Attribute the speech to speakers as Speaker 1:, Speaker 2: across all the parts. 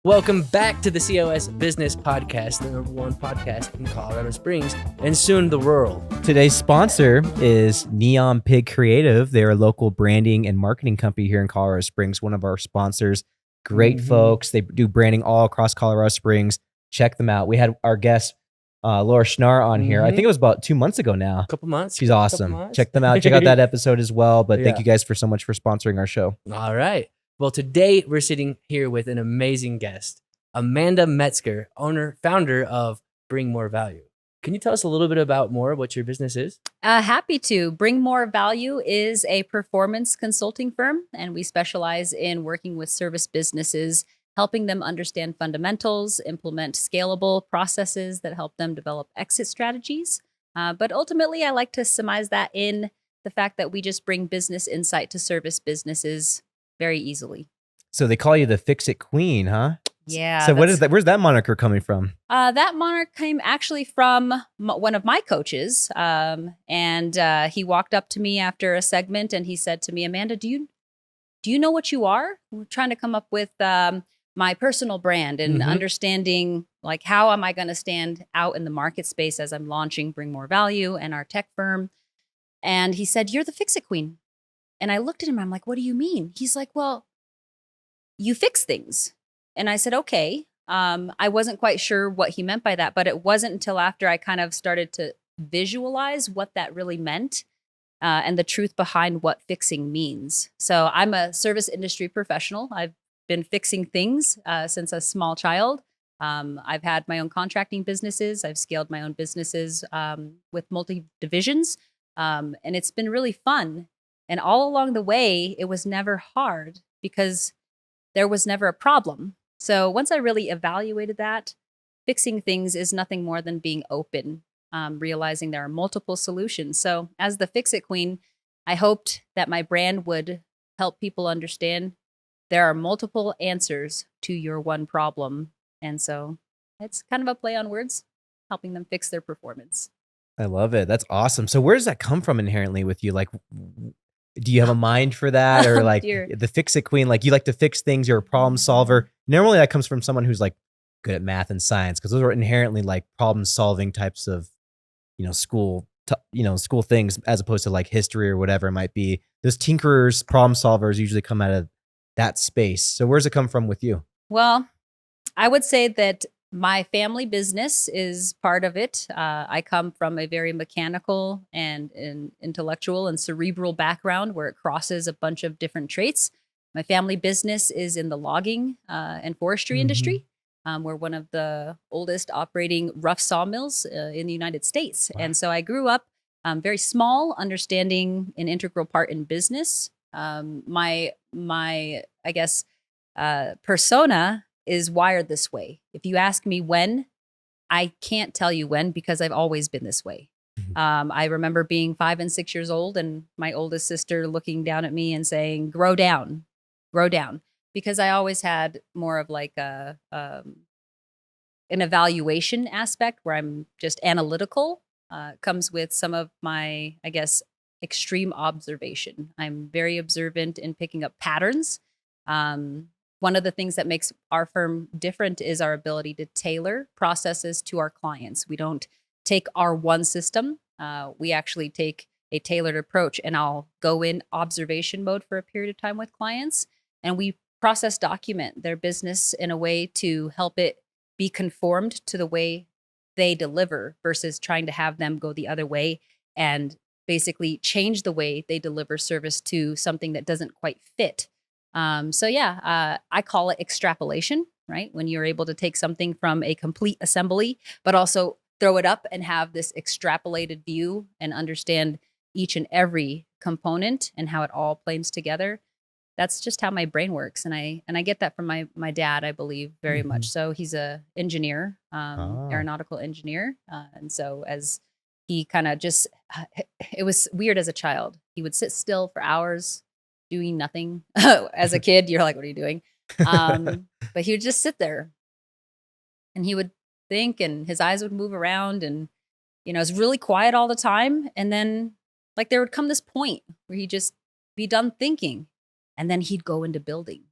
Speaker 1: Welcome back to the COS Business Podcast, the number one podcast in Colorado Springs and soon the world.
Speaker 2: Today's sponsor is Neon Pig Creative. They're a local branding and marketing company here in Colorado Springs, one of our sponsors. Great folks. They do branding all across Colorado Springs. Check them out. We had our guest, Laura Schnarr, on here. I think it was about 2 months ago now.
Speaker 1: A couple months.
Speaker 2: She's awesome. Check them out. Check out that episode as well. But thank you guys so much for sponsoring our show.
Speaker 1: All right. Well, today we're sitting here with an amazing guest, Amanda Metzger, founder of Bring More Value. Can you tell us a little bit about what your business is?
Speaker 3: Happy to. Bring More Value is a performance consulting firm, and we specialize in working with service businesses, helping them understand fundamentals, implement scalable processes that help them develop exit strategies. But ultimately, I like to surmise that in the fact that we just bring business insight to service businesses very easily.
Speaker 2: So they call you the Fix-It Queen, huh?
Speaker 3: Yeah.
Speaker 2: So what is that? Where's that moniker coming from?
Speaker 3: That moniker came actually from one of my coaches. And he walked up to me after a segment and he said to me, Amanda, do you know what you are? We're trying to come up with my personal brand and understanding like how am I going to stand out in the market space as I'm launching Bring More Value and our tech firm. And he said, you're the Fix-It Queen. And I looked at him, I'm like, what do you mean? He's like, well, you fix things. And I said, okay. I wasn't quite sure what he meant by that, but it wasn't until after I kind of started to visualize what that really meant and the truth behind what fixing means. So I'm a service industry professional. I've been fixing things since a small child. I've had my own contracting businesses. I've scaled my own businesses with multi-divisions. And it's been really fun. And all along the way, it was never hard because there was never a problem. So once I really evaluated that, fixing things is nothing more than being open, realizing there are multiple solutions. So as the Fix-It Queen, I hoped that my brand would help people understand there are multiple answers to your one problem. And so it's kind of a play on words, helping them fix their performance.
Speaker 2: I love it. That's awesome. So where does that come from inherently with you? Like, do you have a mind for that? Or like the Fix-It Queen, like you like to fix things, you're a problem solver. Normally that comes from someone who's like good at math and science, because those are inherently like problem solving types of, school things, as opposed to like history or whatever it might be. Those tinkerers, problem solvers usually come out of that space. So where's it come from with you?
Speaker 3: Well, I would say that my family business is part of it. I come from a very mechanical and intellectual and cerebral background where it crosses a bunch of different traits. My family business is in the logging and forestry industry. We're one of the oldest operating rough sawmills in the United States. Wow. And so I grew up very small, understanding an integral part in business. My I guess, persona is wired this way. If you ask me when, I can't tell you when because I've always been this way. I remember being 5 and 6 years old and my oldest sister looking down at me and saying, grow down, because I always had more of like an evaluation aspect where I'm just analytical. Comes with some of my, I guess, extreme observation. I'm very observant in picking up patterns. One of the things that makes our firm different is our ability to tailor processes to our clients. We don't take our one system. We actually take a tailored approach, and I'll go in observation mode for a period of time with clients, and we document their business in a way to help it be conformed to the way they deliver versus trying to have them go the other way and basically change the way they deliver service to something that doesn't quite fit. I call it extrapolation, right? When you're able to take something from a complete assembly, but also throw it up and have this extrapolated view and understand each and every component and how it all plays together. That's just how my brain works. And I get that from my dad, I believe, very much. So he's a engineer, aeronautical engineer. And so as he kind of just, it was weird as a child. He would sit still for hours doing nothing. As a kid, you're like, what are you doing? But he would just sit there and he would think and his eyes would move around and, it was really quiet all the time. And then like there would come this point where he'd just be done thinking and then he'd go into building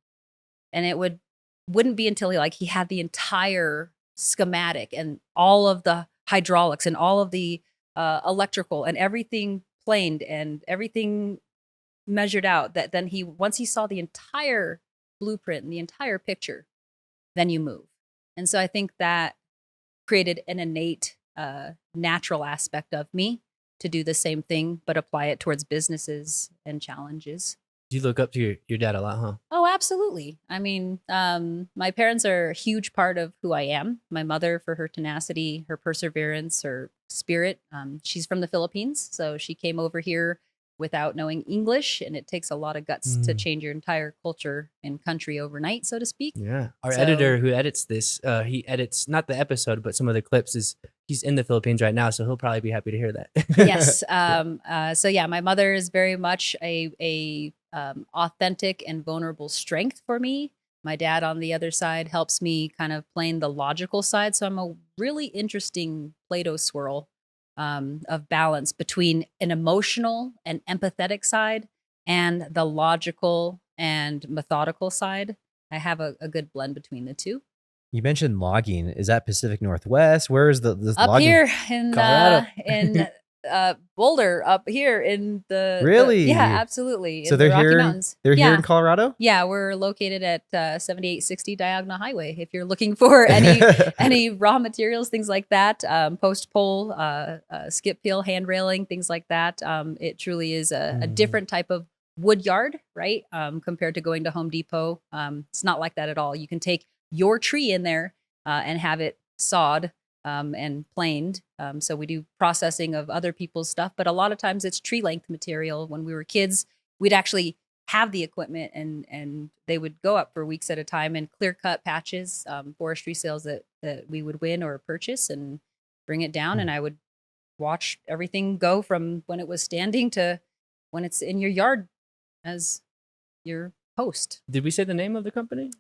Speaker 3: and it would wouldn't be until he had the entire schematic and all of the hydraulics and all of the electrical and everything planed and everything measured out, that then once he saw the entire blueprint and the entire picture, then you move. And so I think that created an innate natural aspect of me to do the same thing, but apply it towards businesses and challenges.
Speaker 1: You look up to your dad a lot, huh?
Speaker 3: Oh, absolutely. I mean, my parents are a huge part of who I am. My mother, for her tenacity, her perseverance, her spirit. She's from the Philippines, so she came over here without knowing English, and it takes a lot of guts to change your entire culture and country overnight, so to speak.
Speaker 1: Yeah. Our editor who edits this, he edits not the episode, but some of the clips, he's in the Philippines right now, so he'll probably be happy to hear that.
Speaker 3: Yes. So yeah, my mother is very much a authentic and vulnerable strength for me. My dad on the other side helps me kind of playing the logical side. So I'm a really interesting Play-Doh swirl of balance between an emotional and empathetic side and the logical and methodical side. I have a good blend between the two.
Speaker 2: You mentioned logging. Is that Pacific Northwest? Where is this
Speaker 3: up
Speaker 2: logging?
Speaker 3: Here in
Speaker 1: Colorado.
Speaker 3: In Boulder, up here in the
Speaker 2: Really?
Speaker 3: yeah, absolutely.
Speaker 2: So
Speaker 3: in
Speaker 2: they're
Speaker 3: the Rocky
Speaker 2: here.
Speaker 3: Mountains.
Speaker 2: They're
Speaker 3: Yeah.
Speaker 2: here in Colorado.
Speaker 3: Yeah, we're located at 7860 Diagonal Highway. If you're looking for any raw materials, things like that, post pole, skip peel, hand railing, things like that. It truly is a different type of wood yard, right? Compared to going to Home Depot. It's not like that at all. You can take your tree in there and have it sawed and planed. So we do processing of other people's stuff, but a lot of times it's tree length material. When we were kids, we'd actually have the equipment and they would go up for weeks at a time and clear cut patches, forestry sales that we would win or purchase and bring it down. And I would watch everything go from when it was standing to when it's in your yard as your host.
Speaker 1: Did we say the name of the company?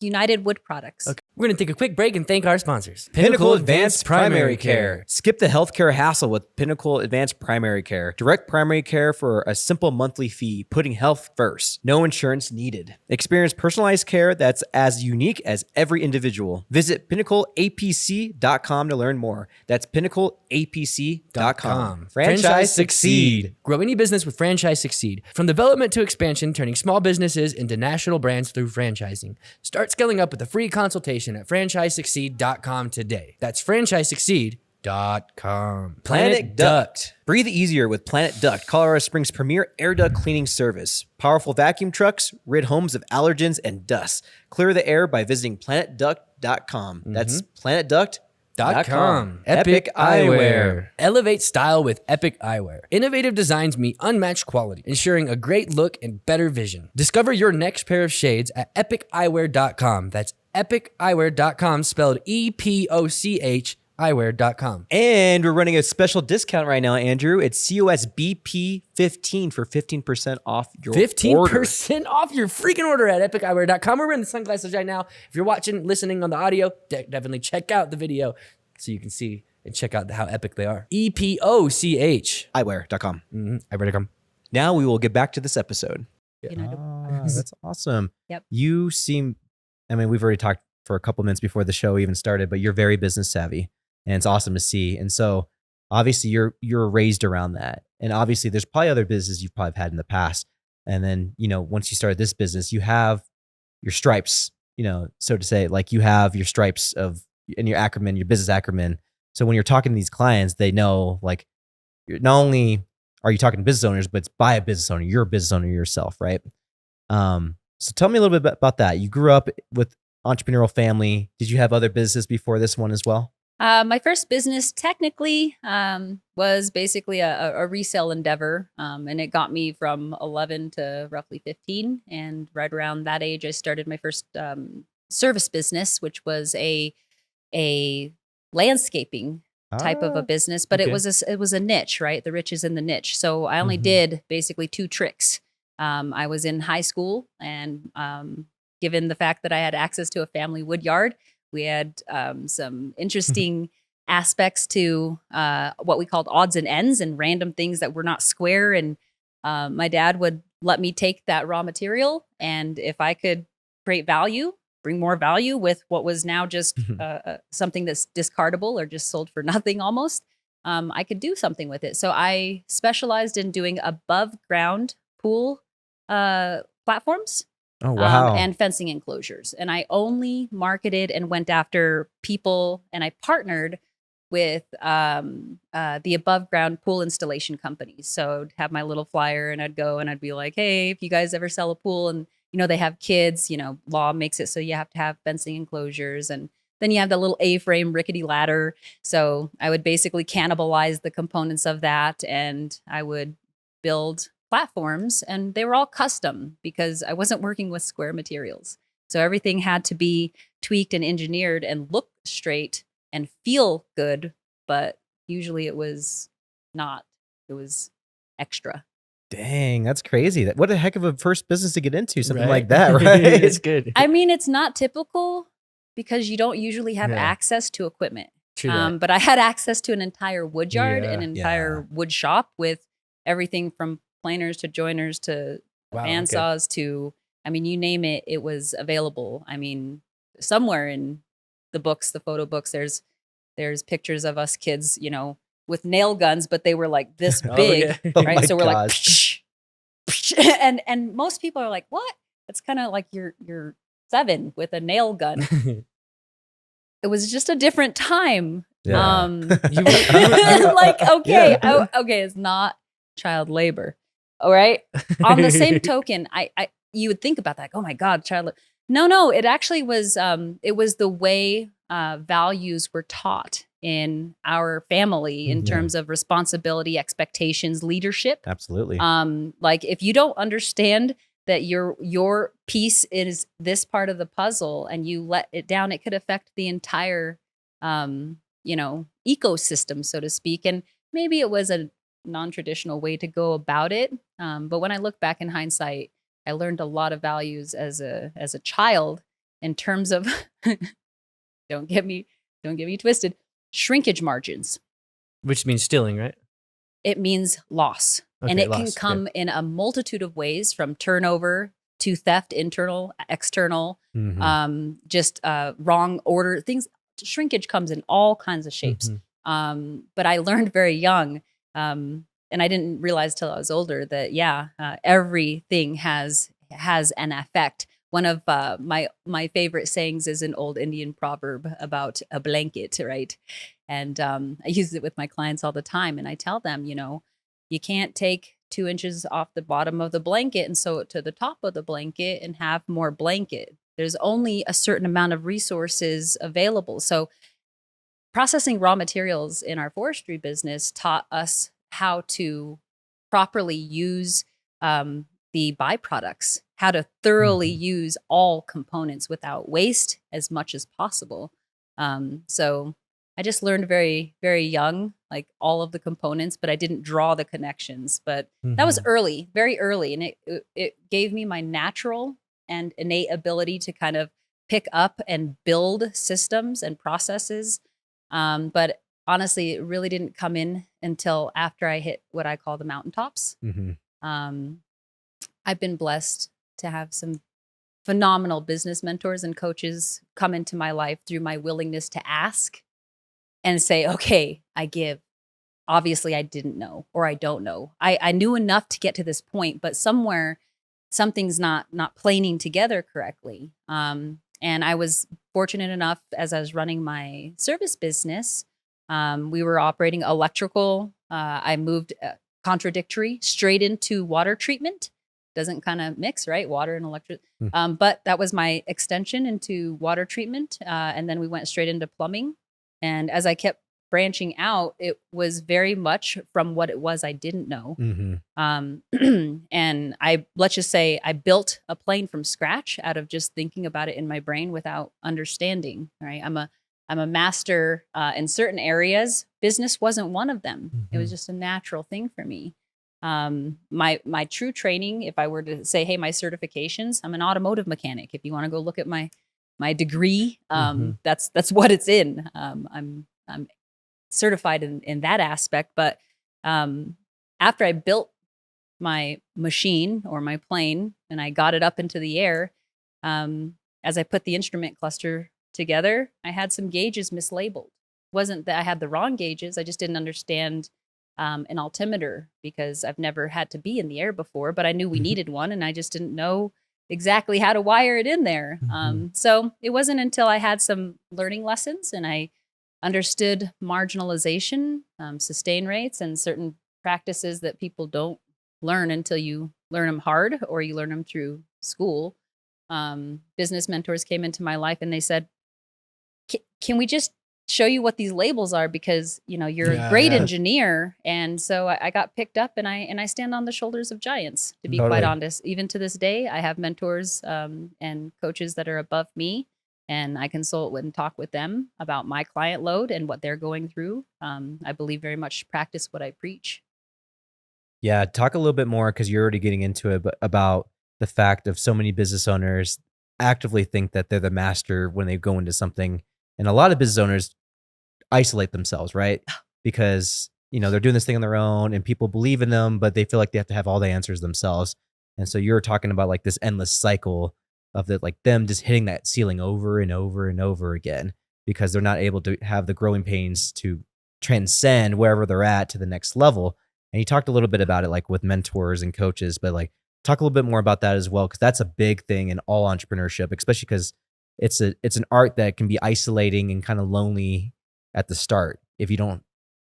Speaker 3: United Wood Products.
Speaker 1: Okay. We're going to take a quick break and thank our sponsors.
Speaker 2: Pinnacle Advanced Primary Care. Skip the healthcare hassle with Pinnacle Advanced Primary Care. Direct primary care for a simple monthly fee, putting health first. No insurance needed. Experience personalized care that's as unique as every individual. Visit pinnacleapc.com to learn more. That's pinnacleapc.com.
Speaker 1: Franchise Succeed. Grow any business with Franchise Succeed. From development to expansion, turning small businesses into national brands through franchising. Start scaling up with a free consultation at franchisesucceed.com today. That's franchisesucceed.com.
Speaker 2: Planet Duct. Breathe easier with Planet Duct, Colorado Springs' premier air duct cleaning service. Powerful vacuum trucks rid homes of allergens and dust. Clear the air by visiting planetduct.com. That's planetduct.com.
Speaker 1: Epic Eyewear. Elevate style with Epic Eyewear. Innovative designs meet unmatched quality, ensuring a great look and better vision. Discover your next pair of shades at epiceyewear.com. That's epiceyewear.com, spelled EPOCH eyewear.com.
Speaker 2: And we're running a special discount right now, Andrew. It's COS BP 15 for 15% off your
Speaker 1: 15% off your freaking order at epiceyewear.com. We're wearing the sunglasses right now. If you're watching, listening on the audio, definitely check out the video so you can see and check out how epic they are. EPOCH
Speaker 2: eyewear.com.
Speaker 1: Eyewear.com.
Speaker 2: Now we will get back to this episode. That's awesome.
Speaker 3: Yep.
Speaker 2: You seem, I mean, we've already talked for a couple minutes before the show even started, but you're very business savvy and it's awesome to see. And so obviously you're raised around that. And obviously there's probably other businesses you've probably had in the past. And then, once you started this business, you have your stripes, so to say, like you have your stripes and your acronym, your business acronym. So when you're talking to these clients, they know like not only are you talking to business owners, but it's by a business owner. You're a business owner yourself, right? So tell me a little bit about that. You grew up with entrepreneurial family. Did you have other businesses before this one as well?
Speaker 3: My first business technically was basically a resale endeavor, and it got me from 11 to roughly 15. And right around that age, I started my first service business, which was a landscaping type of a business, but
Speaker 1: okay.
Speaker 3: it was a niche, right? The rich is in the niche. So I only did basically 2 tricks. I was in high school, and given the fact that I had access to a family wood yard, we had some interesting aspects to what we called odds and ends and random things that were not square. And my dad would let me take that raw material, and if I could create value, bring more value with what was now just something that's discardable or just sold for nothing almost. I could do something with it. So I specialized in doing above ground pool platforms.
Speaker 2: Oh, wow.
Speaker 3: And fencing enclosures. And I only marketed and went after people, and I partnered with the above ground pool installation companies. So I'd have my little flyer and I'd go and I'd be like, hey, if you guys ever sell a pool and, they have kids, law makes it so you have to have fencing enclosures. And then you have the little A-frame rickety ladder. So I would basically cannibalize the components of that, and I would build platforms, and they were all custom because I wasn't working with square materials. So everything had to be tweaked and engineered and look straight and feel good, but usually it was not. It was extra.
Speaker 2: Dang, that's crazy. What a heck of a first business to get into, something
Speaker 1: Right?
Speaker 2: like that, right?
Speaker 1: It's good.
Speaker 3: I mean, it's not typical because you don't usually have access to equipment.
Speaker 1: True that.
Speaker 3: But I had access to an entire wood yard,
Speaker 1: Yeah.
Speaker 3: an entire wood shop with everything from planers to joiners to bandsaws to, you name it, it was available. Somewhere in the books, the photo books, there's pictures of us kids, with nail guns, but they were like this big, right? So we're like, psh, psh, and most people are like, what? It's kind of like you're 7 with a nail gun. It was just a different time.
Speaker 2: Yeah.
Speaker 3: Like, okay, okay, it's not child labor. All right. On the same token, I you would think about that. Like, oh my God, child labor. No, it actually was. It was the way values were taught in our family in terms of responsibility, expectations, leadership.
Speaker 2: Absolutely.
Speaker 3: Like if you don't understand that your piece is this part of the puzzle and you let it down, it could affect the entire, ecosystem, so to speak. And maybe it was a non-traditional way to go about it. But when I look back in hindsight, I learned a lot of values as a child in terms of, don't get me twisted, shrinkage margins.
Speaker 1: Which means stealing, right?
Speaker 3: It means loss.
Speaker 1: Okay,
Speaker 3: and it
Speaker 1: loss,
Speaker 3: can come in a multitude of ways, from turnover to theft, internal, external, just wrong order. Things, shrinkage comes in all kinds of shapes. But I learned very young, and I didn't realize till I was older that, everything has an effect. One of my favorite sayings is an old Indian proverb about a blanket, right? And I use it with my clients all the time. And I tell them, you can't take 2 inches off the bottom of the blanket and sew it to the top of the blanket and have more blanket. There's only a certain amount of resources available. So processing raw materials in our forestry business taught us how to properly use the byproducts, how to thoroughly use all components without waste as much as possible. So I just learned very, very young, like all of the components, but I didn't draw the connections. But that was early, very early. And it gave me my natural and innate ability to kind of pick up and build systems and processes. But honestly, it really didn't come in until after I hit what I call the mountaintops. I've been blessed to have some phenomenal business mentors and coaches come into my life through my willingness to ask and say, okay, I give. Obviously, I didn't know, or I don't know. I knew enough to get to this point, but somewhere something's not planing together correctly. And I was fortunate enough, as I was running my service business, we were operating electrical. I moved contradictory straight into water treatment. Doesn't kind of mix, right? Water and electric. But that was my extension into water treatment. And then we went straight into plumbing. And as I kept branching out, it was very much from what it was I didn't know. And let's just say I built a plane from scratch out of just thinking about it in my brain without understanding, right? I'm a master in certain areas. Business wasn't one of them. It was just a natural thing for me. My true training, if I were to say, hey, my certifications, I'm an automotive mechanic. If you want to go look at my degree, that's what it's in. I'm certified in that aspect. But after I built my machine or my plane and I got it up into the air, as I put the instrument cluster together, I had some gauges mislabeled. Wasn't that I had the wrong gauges, I just didn't understand an altimeter because I've never had to be in the air before, but I knew we needed one and I just didn't know exactly how to wire it in there. So it wasn't until I had some learning lessons and I understood marginalization, sustain rates, and certain practices that people don't learn until you learn them hard or you learn them through school. Business mentors came into my life and they said, can we just show you what these labels are? Because, you're a great engineer. And so I got picked up and I stand on the shoulders of giants, to be quite honest. Even to this day, I have mentors and coaches that are above me. And I consult with and talk with them about my client load and what they're going through. I believe very much practice what I preach.
Speaker 2: Yeah, talk a little bit more, because you're already getting into it, but about the fact of so many business owners actively think that they're the master when they go into something. And a lot of business owners isolate themselves, right? Because, they're doing this thing on their own and people believe in them, but they feel like they have to have all the answers themselves. And so you're talking about like this endless cycle of them just hitting that ceiling over and over and over again, because they're not able to have the growing pains to transcend wherever they're at to the next level. And you talked a little bit about it, like with mentors and coaches, but like talk a little bit more about that as well, because that's a big thing in all entrepreneurship, especially because it's an art that can be isolating and kind of lonely at the start if you don't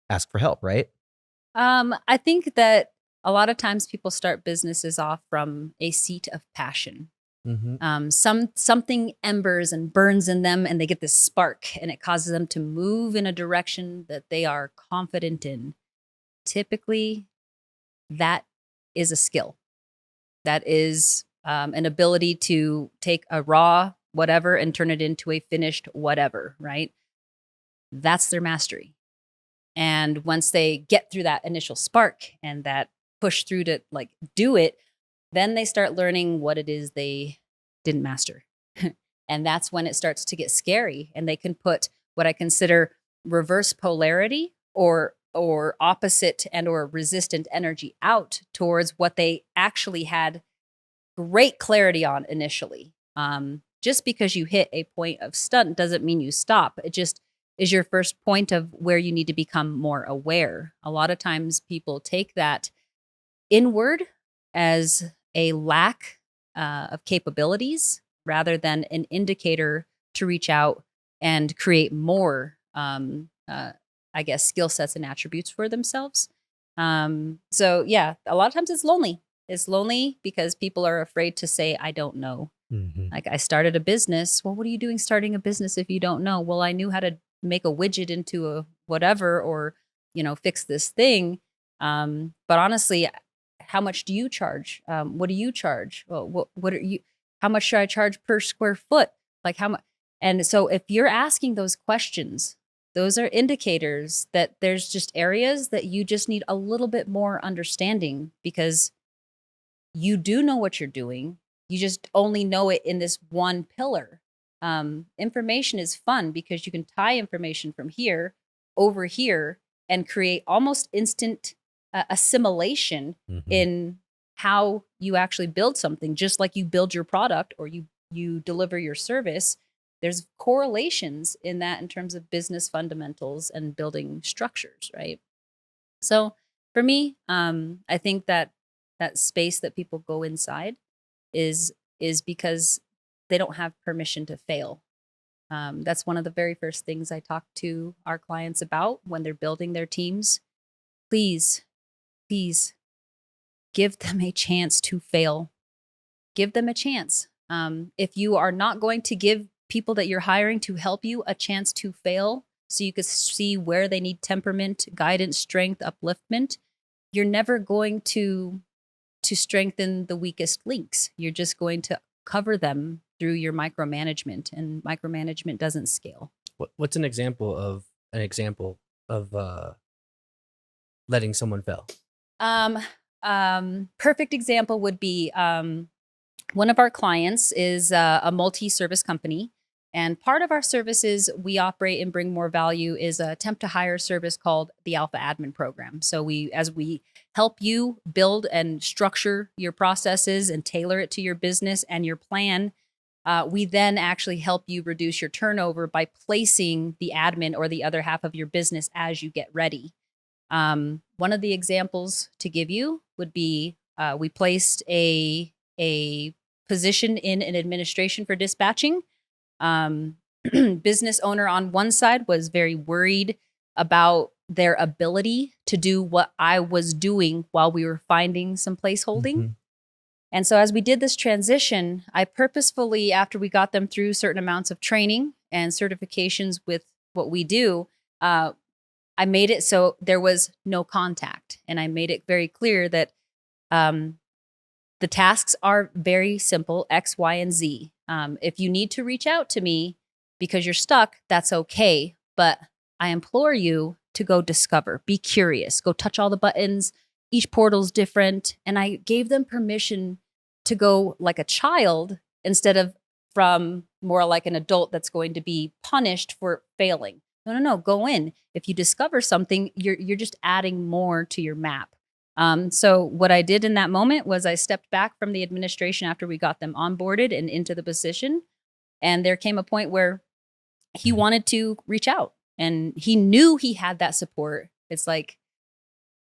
Speaker 2: ask for help, right?
Speaker 3: I think that a lot of times people start businesses off from a seat of passion. Something embers and burns in them and they get this spark and it causes them to move in a direction that they are confident in. Typically, that is a skill. That is an ability to take a raw whatever and turn it into a finished whatever, right? That's their mastery. And once they get through that initial spark and that push through to do it, then they start learning what it is they didn't master. And that's when it starts to get scary. And they can put what I consider reverse polarity or opposite and or resistant energy out towards what they actually had great clarity on initially. Just because you hit a point of stunt doesn't mean you stop. It just is your first point of where you need to become more aware. A lot of times people take that inward as a lack of capabilities rather than an indicator to reach out and create more, skill sets and attributes for themselves. So yeah, a lot of times it's lonely. It's lonely because people are afraid to say, I don't know. Like I started a business. Well, what are you doing starting a business if you don't know? Well, I knew how to make a widget into a whatever, or, fix this thing. But honestly, how much do you charge? What do you charge? Well, what are you, how much should I charge per square foot? Like how much? And so if you're asking those questions, those are indicators that there's just areas that you just need a little bit more understanding, because you do know what you're doing. You just only know it in this one pillar. Information is fun because you can tie information from here over here and create almost instant assimilation in how you actually build something. Just like you build your product or you deliver your service, there's correlations in that in terms of business fundamentals and building structures, right? So for me, I think that space that people go inside is because they don't have permission to fail. That's one of the very first things I talk to our clients about when they're building their teams. Please give them a chance to fail. Give them a chance. If you are not going to give people that you're hiring to help you a chance to fail, so you can see where they need temperament, guidance, strength, upliftment, you're never going to strengthen the weakest links. You're just going to cover them through your micromanagement, and micromanagement doesn't scale.
Speaker 1: What's an example of letting someone fail?
Speaker 3: Perfect example would be one of our clients is a multi-service company. And part of our services we operate and bring more value is a temp to hire service called the Alpha Admin Program. So as we help you build and structure your processes and tailor it to your business and your plan, We then actually help you reduce your turnover by placing the admin or the other half of your business as you get ready. One of the examples to give you would be we placed a position in an administration for dispatching. Business owner on one side was very worried about their ability to do what I was doing while we were finding some placeholding.
Speaker 1: Mm-hmm.
Speaker 3: And so as we did this transition, I purposefully, after we got them through certain amounts of training and certifications with what we do, I made it so there was no contact. And I made it very clear that the tasks are very simple, X, Y, and Z. If you need to reach out to me because you're stuck, that's okay. But I implore you to go discover, be curious, go touch all the buttons. Each portal's different. And I gave them permission to go like a child instead of from more like an adult that's going to be punished for failing. No, go in. If you discover something, you're just adding more to your map. So what I did in that moment was I stepped back from the administration after we got them onboarded and into the position. And there came a point where he wanted to reach out and he knew he had that support. It's like,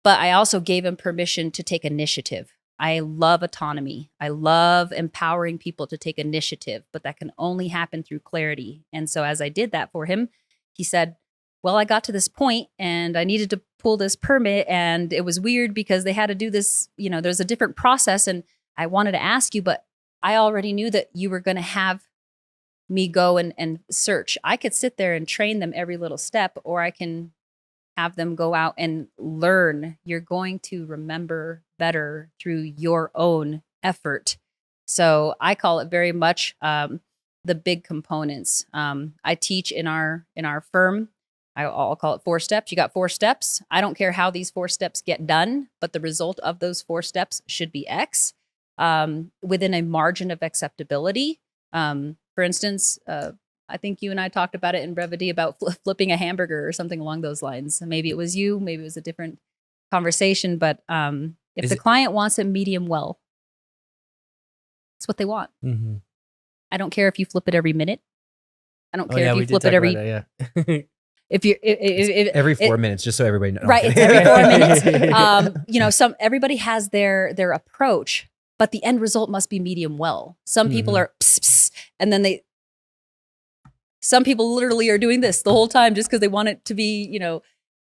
Speaker 3: but I also gave him permission to take initiative. I love autonomy. I love empowering people to take initiative, but that can only happen through clarity. And so as I did that for him, he said, well, I got to this point and I needed to pull this permit and it was weird because they had to do this, there's a different process and I wanted to ask you, but I already knew that you were going to have me go and search. I could sit there and train them every little step, or I can have them go out and learn. You're going to remember better through your own effort. So I call it very much the big components. I teach in our firm. I'll call it 4 steps. You got 4 steps. I don't care how these 4 steps get done, but the result of those 4 steps should be X within a margin of acceptability. For instance, I think you and I talked about it in brevity about flipping a hamburger or something along those lines. Maybe it was you, maybe it was a different conversation, but if the client wants it medium well, it's what they want.
Speaker 1: Mm-hmm.
Speaker 3: I don't care if you flip it every minute. I don't care if you flip it every. If
Speaker 2: every 4 minutes, just so everybody knows.
Speaker 3: Right, it's every 4 minutes. Everybody has their approach, but the end result must be medium well. Some people are pss, pss, and then some people literally are doing this the whole time just because they want it to be,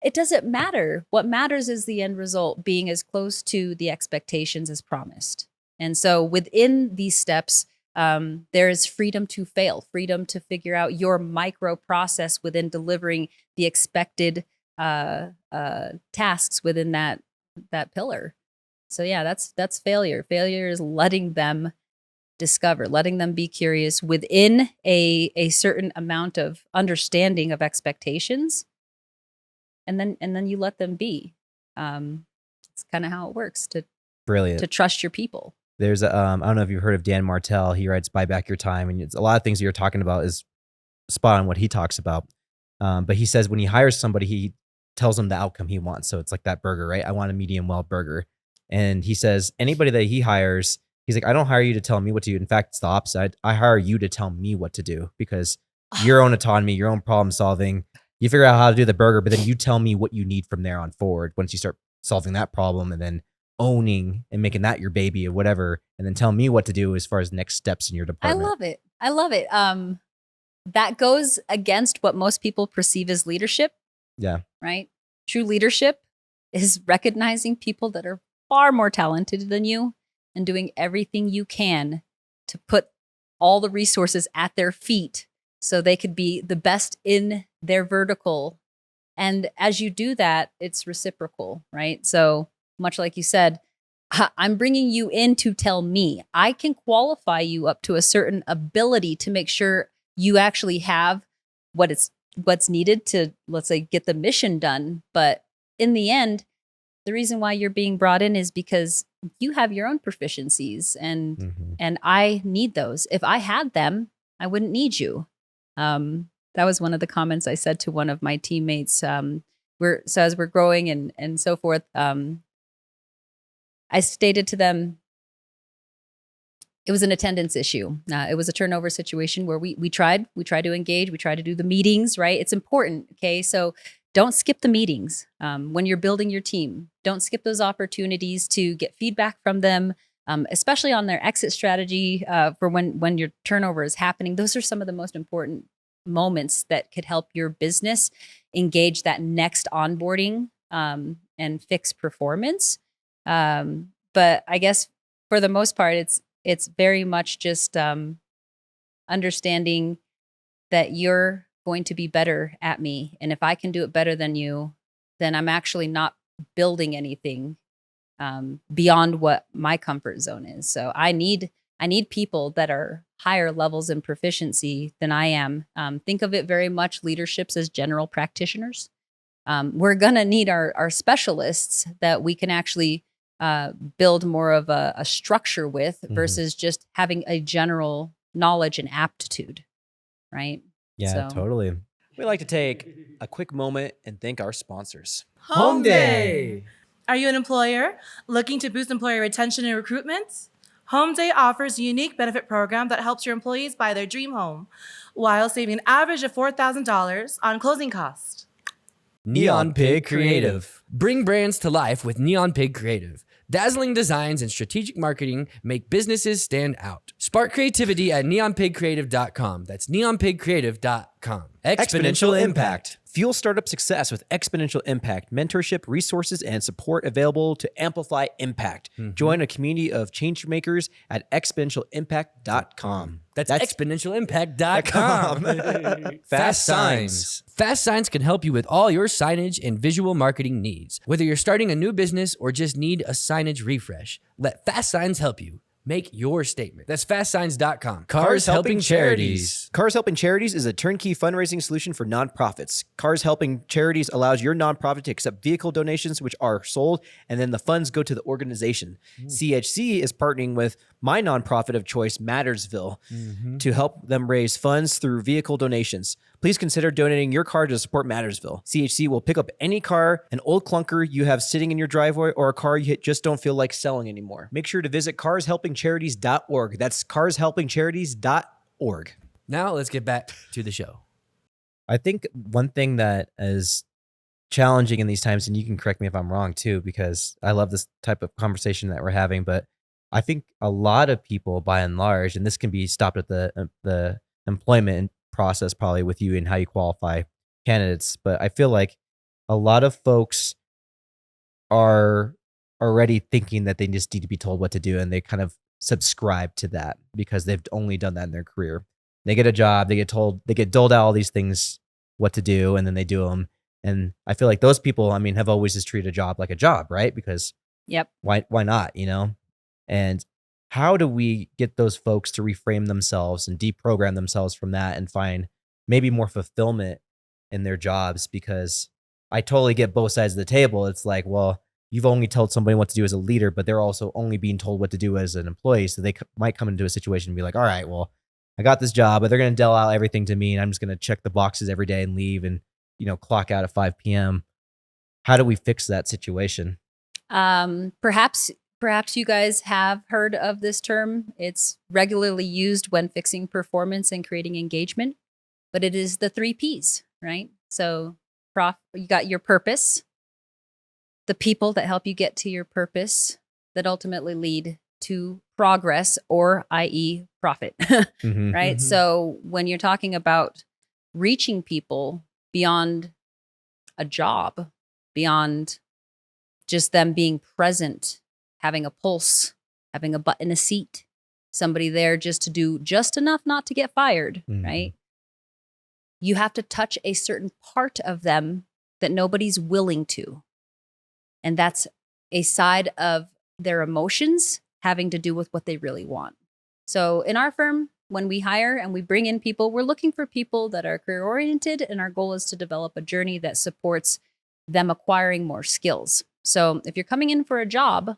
Speaker 3: it doesn't matter. What matters is the end result being as close to the expectations as promised. And so within these steps, there is freedom to fail, freedom to figure out your micro process within delivering the expected tasks within that pillar. So yeah, that's failure. Failure is letting them discover, letting them be curious within a certain amount of understanding of expectations, and then you let them be. It's kind of how it works to trust your people.
Speaker 2: There's I don't know if you've heard of Dan Martell. He writes Buy Back Your Time, and it's a lot of things that you're talking about is spot on what he talks about. But he says when he hires somebody, he tells them the outcome he wants. So it's like that burger, right? I want a medium well burger. And he says anybody that he hires, he's like, I don't hire you to tell me what to do. In fact, it's the opposite. I hire you to tell me what to do because your own autonomy, your own problem solving, you figure out how to do the burger, but then you tell me what you need from there on forward once you start solving that problem and then owning and making that your baby or whatever, and then tell me what to do as far as next steps in your department.
Speaker 3: I love it. That goes against what most people perceive as leadership.
Speaker 2: Yeah.
Speaker 3: Right? True leadership is recognizing people that are far more talented than you and doing everything you can to put all the resources at their feet so they could be the best in their vertical. And as you do that, it's reciprocal, right? So much like you said, I'm bringing you in to tell me. I can qualify you up to a certain ability to make sure you actually have what's needed to, let's say, get the mission done. But in the end, the reason why you're being brought in is because you have your own proficiencies and I need those. If I had them, I wouldn't need you. That was one of the comments I said to one of my teammates. As we're growing and so forth, I stated to them, It was an attendance issue. It was a turnover situation where we tried to engage, we tried to do the meetings, right? It's important. Okay. So don't skip the meetings when you're building your team. Don't skip those opportunities to get feedback from them, especially on their exit strategy for when your turnover is happening. Those are some of the most important moments that could help your business engage that next onboarding and fix performance. But I guess for the most part, it's very much just understanding that you're going to be better at me. And if I can do it better than you, then I'm actually not building anything beyond what my comfort zone is. So I need people that are higher levels in proficiency than I am. Think of it very much leaderships as general practitioners. We're going to need our specialists that we can actually build more of a structure with versus just having a general knowledge and aptitude, right?
Speaker 2: Yeah, totally. We like to take a quick moment and thank our sponsors.
Speaker 4: Home Day. Are you an employer looking to boost employee retention and recruitment? Home Day offers a unique benefit program that helps your employees buy their dream home while saving an average of $4,000 on closing costs.
Speaker 1: Neon Pig Creative. Bring brands to life with Neon Pig Creative. Dazzling designs and strategic marketing make businesses stand out. Spark creativity at neonpigcreative.com. That's neonpigcreative.com.
Speaker 2: Exponential Impact. Fuel startup success with Exponential Impact. Mentorship, resources, and support available to amplify impact. Join a community of change makers at exponentialimpact.com.
Speaker 1: That's exponentialimpact.com.
Speaker 2: Fast Signs.
Speaker 1: Fast Signs can help you with all your signage and visual marketing needs. Whether you're starting a new business or just need a signage refresh, let Fast Signs help you. Make your statement. That's fastsigns.com. Cars Helping Charities.
Speaker 2: Cars Helping Charities is a turnkey fundraising solution for nonprofits. Cars Helping Charities allows your nonprofit to accept vehicle donations, which are sold, and then the funds go to the organization. CHC is partnering with my nonprofit of choice, Mattersville, to help them raise funds through vehicle donations. Please consider donating your car to support Mattersville. CHC will pick up any car, an old clunker you have sitting in your driveway, or a car you just don't feel like selling anymore. Make sure to visit carshelpingcharities.org. That's carshelpingcharities.org.
Speaker 1: Now let's get back to the show.
Speaker 2: I think one thing that is challenging in these times, and you can correct me if I'm wrong too, because I love this type of conversation that we're having, but I think a lot of people by and large, and this can be stopped at the employment process probably with you and how you qualify candidates, but I feel like a lot of folks are already thinking that they just need to be told what to do, and they kind of subscribe to that because they've only done that in their career. They get a job, they get doled out all these things what to do, and then they do them. And I feel like those people, I mean, have always just treated a job like a job, right? Because why not, you know? And how do we get those folks to reframe themselves and deprogram themselves from that and find maybe more fulfillment in their jobs? Because I totally get both sides of the table. It's like, well, you've only told somebody what to do as a leader, but they're also only being told what to do as an employee. So they might come into a situation and be like, all right, well, I got this job, but they're going to deal out everything to me, and I'm just going to check the boxes every day and leave and, you know, clock out at 5 p.m. How do we fix that situation?
Speaker 3: Perhaps you guys have heard of this term. It's regularly used when fixing performance and creating engagement, but it is the 3 Ps, right? So you got your purpose, the people that help you get to your purpose that ultimately lead to progress, or i.e. profit, right? So when you're talking about reaching people beyond a job, beyond just them being present, having a pulse, having a butt in a seat, somebody there just to do just enough not to get fired, right? You have to touch a certain part of them that nobody's willing to. And that's a side of their emotions having to do with what they really want. So in our firm, when we hire and we bring in people, we're looking for people that are career oriented, and our goal is to develop a journey that supports them acquiring more skills. So if you're coming in for a job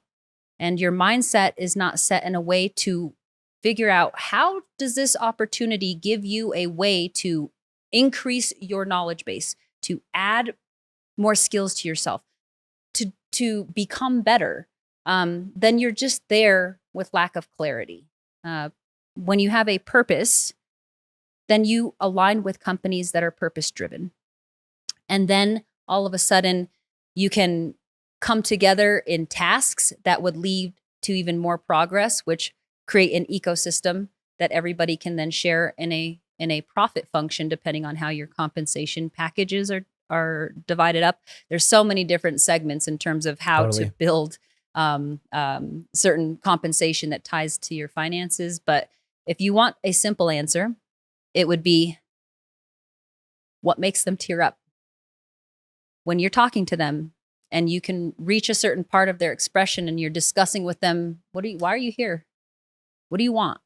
Speaker 3: and your mindset is not set in a way to figure out how does this opportunity give you a way to increase your knowledge base, to add more skills to yourself, to become better, then you're just there with lack of clarity. When you have a purpose, then you align with companies that are purpose driven. And then all of a sudden you can come together in tasks that would lead to even more progress, which create an ecosystem that everybody can then share in a profit function, depending on how your compensation packages are divided up. There's so many different segments in terms of how to build certain compensation that ties to your finances. But if you want a simple answer, it would be, what makes them tear up? When you're talking to them and you can reach a certain part of their expression and you're discussing with them, why are you here? What do you want?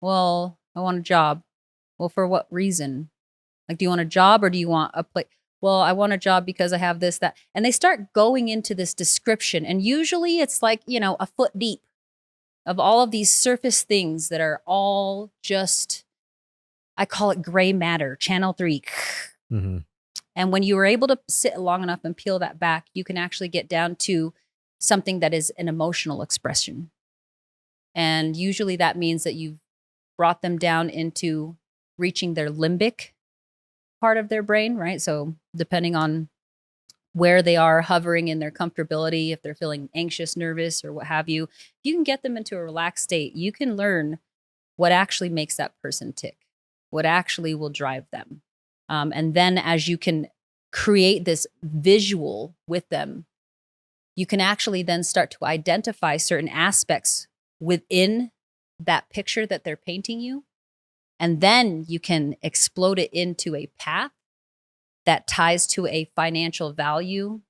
Speaker 3: Well, I want a job. Well, for what reason? Like, do you want a job or do you want a place? Well, I want a job because I have this, that. And they start going into this description. And usually it's like, a foot deep of all of these surface things that are all just, I call it gray matter, channel 3.
Speaker 2: Mm-hmm.
Speaker 3: And when you are able to sit long enough and peel that back, you can actually get down to something that is an emotional expression. And usually that means that you've brought them down into reaching their limbic part of their brain, right? So depending on where they are hovering in their comfortability, if they're feeling anxious, nervous, or what have you, if you can get them into a relaxed state, you can learn what actually makes that person tick, what actually will drive them. And then as you can create this visual with them, you can actually then start to identify certain aspects within that picture that they're painting you. And then you can explode it into a path that ties to a financial value,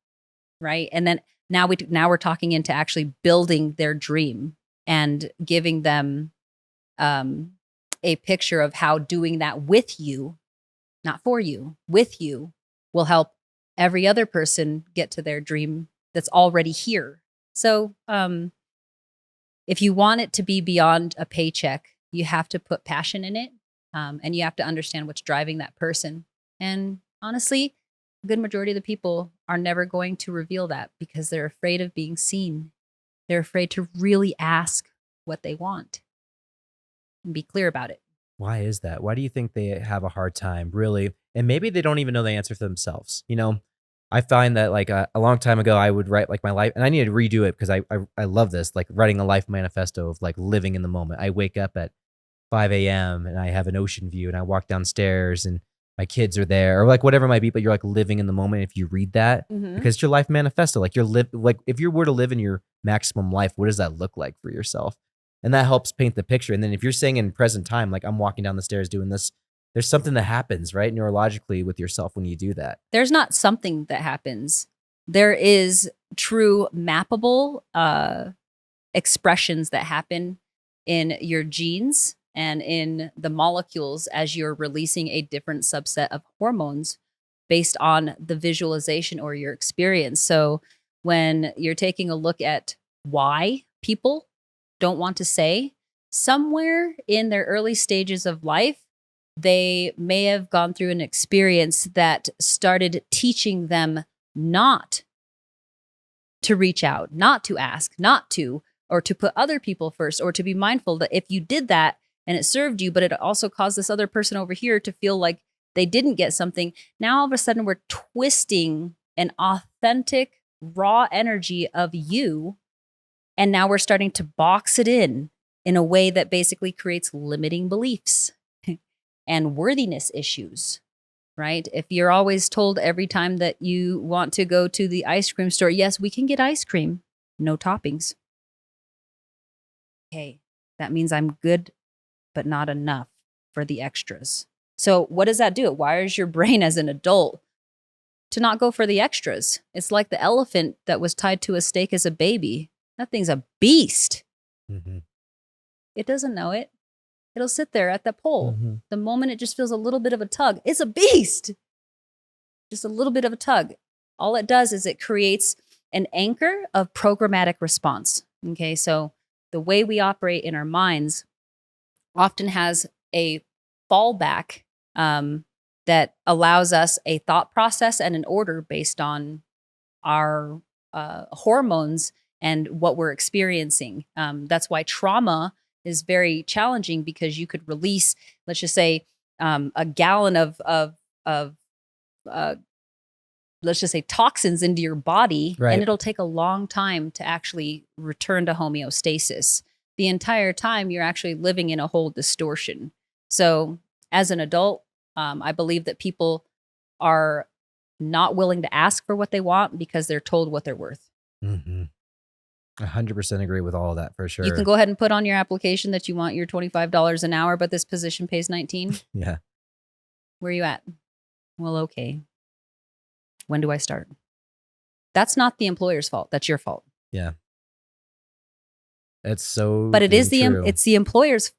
Speaker 3: right? And then now we're talking into actually building their dream and giving them a picture of how doing that with you, not for you, with you, will help every other person get to their dream that's already here. So if you want it to be beyond a paycheck, you have to put passion in it, and you have to understand what's driving that person. And honestly, a good majority of the people are never going to reveal that because they're afraid of being seen. They're afraid to really ask what they want and be clear about it.
Speaker 2: Why is that? Why do you think they have a hard time, really? And maybe they don't even know the answer for themselves. I find that like a long time ago, I would write like my life, and I need to redo it because I love this, like writing a life manifesto of like living in the moment. I wake up at 5 a.m. and I have an ocean view and I walk downstairs and my kids are there or like whatever it might be, but you're like living in the moment if you read that because it's your life manifesto. Like like if you were to live in your maximum life, what does that look like for yourself? And that helps paint the picture. And then if you're saying in present time, like I'm walking down the stairs doing this, there's something that happens, right? Neurologically with yourself when you do that.
Speaker 3: There's not something that happens. There is true mappable expressions that happen in your genes and in the molecules as you're releasing a different subset of hormones based on the visualization or your experience. So when you're taking a look at why people don't want to say, somewhere in their early stages of life, they may have gone through an experience that started teaching them not to reach out, not to ask, or to put other people first, or to be mindful that if you did that and it served you, but it also caused this other person over here to feel like they didn't get something. Now all of a sudden we're twisting an authentic, raw energy of you. And now we're starting to box it in a way that basically creates limiting beliefs and worthiness issues, right? If you're always told every time that you want to go to the ice cream store, yes, we can get ice cream, no toppings. Okay, that means I'm good, but not enough for the extras. So what does that do? It wires your brain as an adult to not go for the extras. It's like the elephant that was tied to a stake as a baby. That thing's a beast.
Speaker 2: Mm-hmm.
Speaker 3: It doesn't know it. It'll sit there at the pole. Mm-hmm. The moment it just feels a little bit of a tug, it's a beast. Just a little bit of a tug. All it does is it creates an anchor of programmatic response. Okay, so the way we operate in our minds often has a fallback that allows us a thought process and an order based on our hormones and what we're experiencing. That's why trauma is very challenging, because you could release, let's just say, a gallon of let's just say toxins into your body,
Speaker 2: Right.
Speaker 3: and it'll take a long time to actually return to homeostasis. The entire time you're actually living in a whole distortion. So as an adult, I believe that people are not willing to ask for what they want because they're told what they're worth.
Speaker 2: 100% agree with all of that for sure.
Speaker 3: You can go ahead and put on your application that you want your $25 an hour, but this position pays 19.
Speaker 2: Yeah.
Speaker 3: Where are you at? Well, okay. When do I start? That's not the employer's fault. That's your fault.
Speaker 2: Yeah. It's so,
Speaker 3: But it is
Speaker 2: true.
Speaker 3: it's the employer's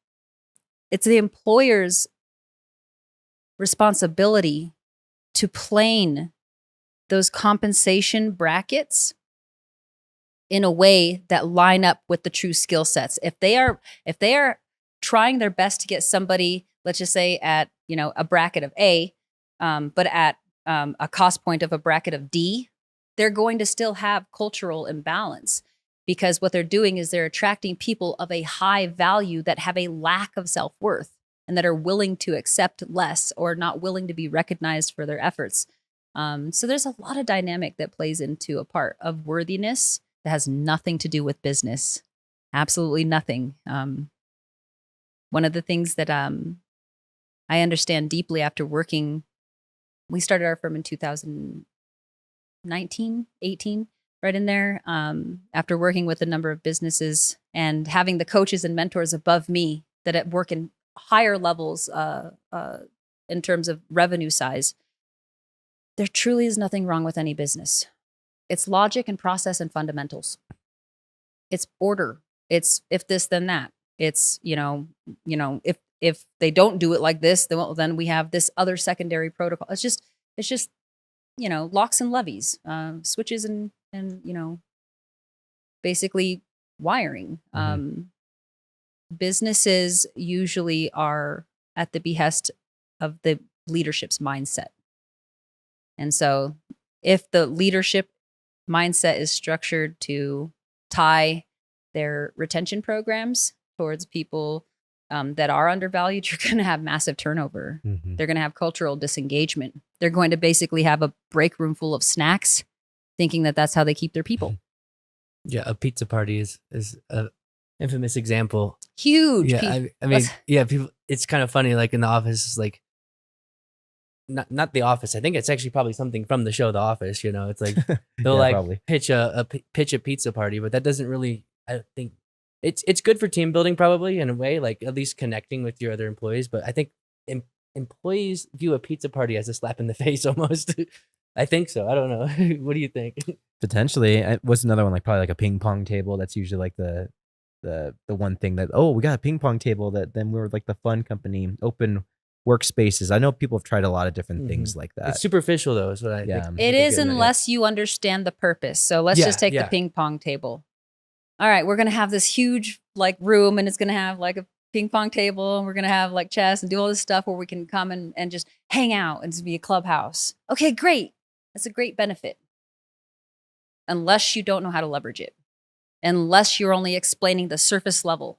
Speaker 3: responsibility to plane those compensation brackets in a way that line up with the true skill sets. If they are trying their best to get somebody, let's just say at, a bracket of A, but at a cost point of a bracket of D, they're going to still have cultural imbalance, because what they're doing is they're attracting people of a high value that have a lack of self-worth and that are willing to accept less or not willing to be recognized for their efforts. So there's a lot of dynamic that plays into a part of worthiness that has nothing to do with business. Absolutely nothing. One of the things that I understand deeply after working, we started our firm in 2019, 18, right in there, after working with a number of businesses and having the coaches and mentors above me that work in higher levels in terms of revenue size. There truly is nothing wrong with any business. It's logic and process and fundamentals. It's order. It's if this, then that. It's, if they don't do it like this, then we have this other secondary protocol. It's just, locks and levies, switches and basically wiring. Businesses usually are at the behest of the leadership's mindset. And so if the leadership mindset is structured to tie their retention programs towards people that are undervalued, you're going to have massive turnover. They're going to have cultural disengagement. They're going to basically have a break room full of snacks, thinking that that's how they keep their people.
Speaker 1: Yeah, a pizza party is an infamous example.
Speaker 3: Huge.
Speaker 1: Yeah, I mean, people. It's kind of funny. Like in the office, it's like not the office. I think it's actually probably something from the show The Office. It's like they'll
Speaker 2: probably
Speaker 1: pitch a pizza party, but that doesn't really. I think it's good for team building, probably in a way, like at least connecting with your other employees. But I think employees view a pizza party as a slap in the face almost. I think so. I don't know. What do you think?
Speaker 2: Potentially. What's another one? Like probably like a ping pong table. That's usually like the one thing that, we got a ping pong table, that then we're like the fun company, open workspaces. I know people have tried a lot of different things like that.
Speaker 1: It's superficial though, is what I think.
Speaker 3: It is, unless you understand the purpose. So let's just take the ping pong table. All right, we're going to have this huge room, and it's going to have a ping pong table, and we're going to have chess and do all this stuff where we can come and just hang out and just be a clubhouse. Okay, great. That's a great benefit. Unless you don't know how to leverage it. Unless you're only explaining the surface level.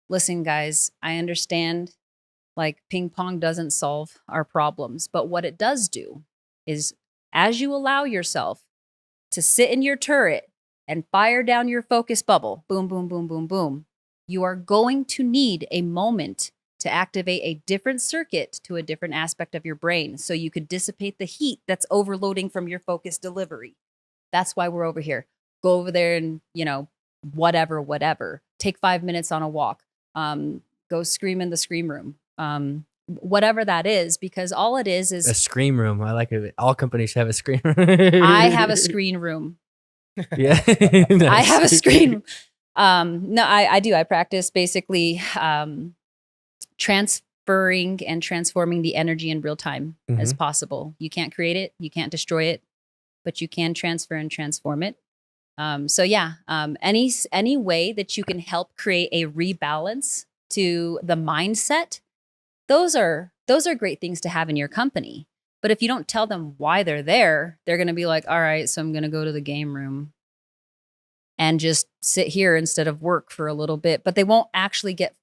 Speaker 3: Listen, guys, I understand ping pong doesn't solve our problems, but what it does do is, as you allow yourself to sit in your turret and fire down your focus bubble, boom, boom, boom, boom, boom, you are going to need a moment to activate a different circuit to a different aspect of your brain so you could dissipate the heat that's overloading from your focus delivery. That's why we're over here. Go over there and, whatever. Take 5 minutes on a walk. Go scream in the scream room. Whatever that is, because all it is
Speaker 1: a scream room. I like it. All companies should have a scream room.
Speaker 3: I have a screen room.
Speaker 1: Yeah.
Speaker 3: I have a screen room. No, I do. I practice basically transferring and transforming the energy in real time as possible. You can't create it. You can't destroy it, but you can transfer and transform it. Any way that you can help create a rebalance to the mindset, those are great things to have in your company. But if you don't tell them why they're there, they're going to be like, all right, so I'm going to go to the game room. and just sit here instead of work for a little bit, but they won't actually get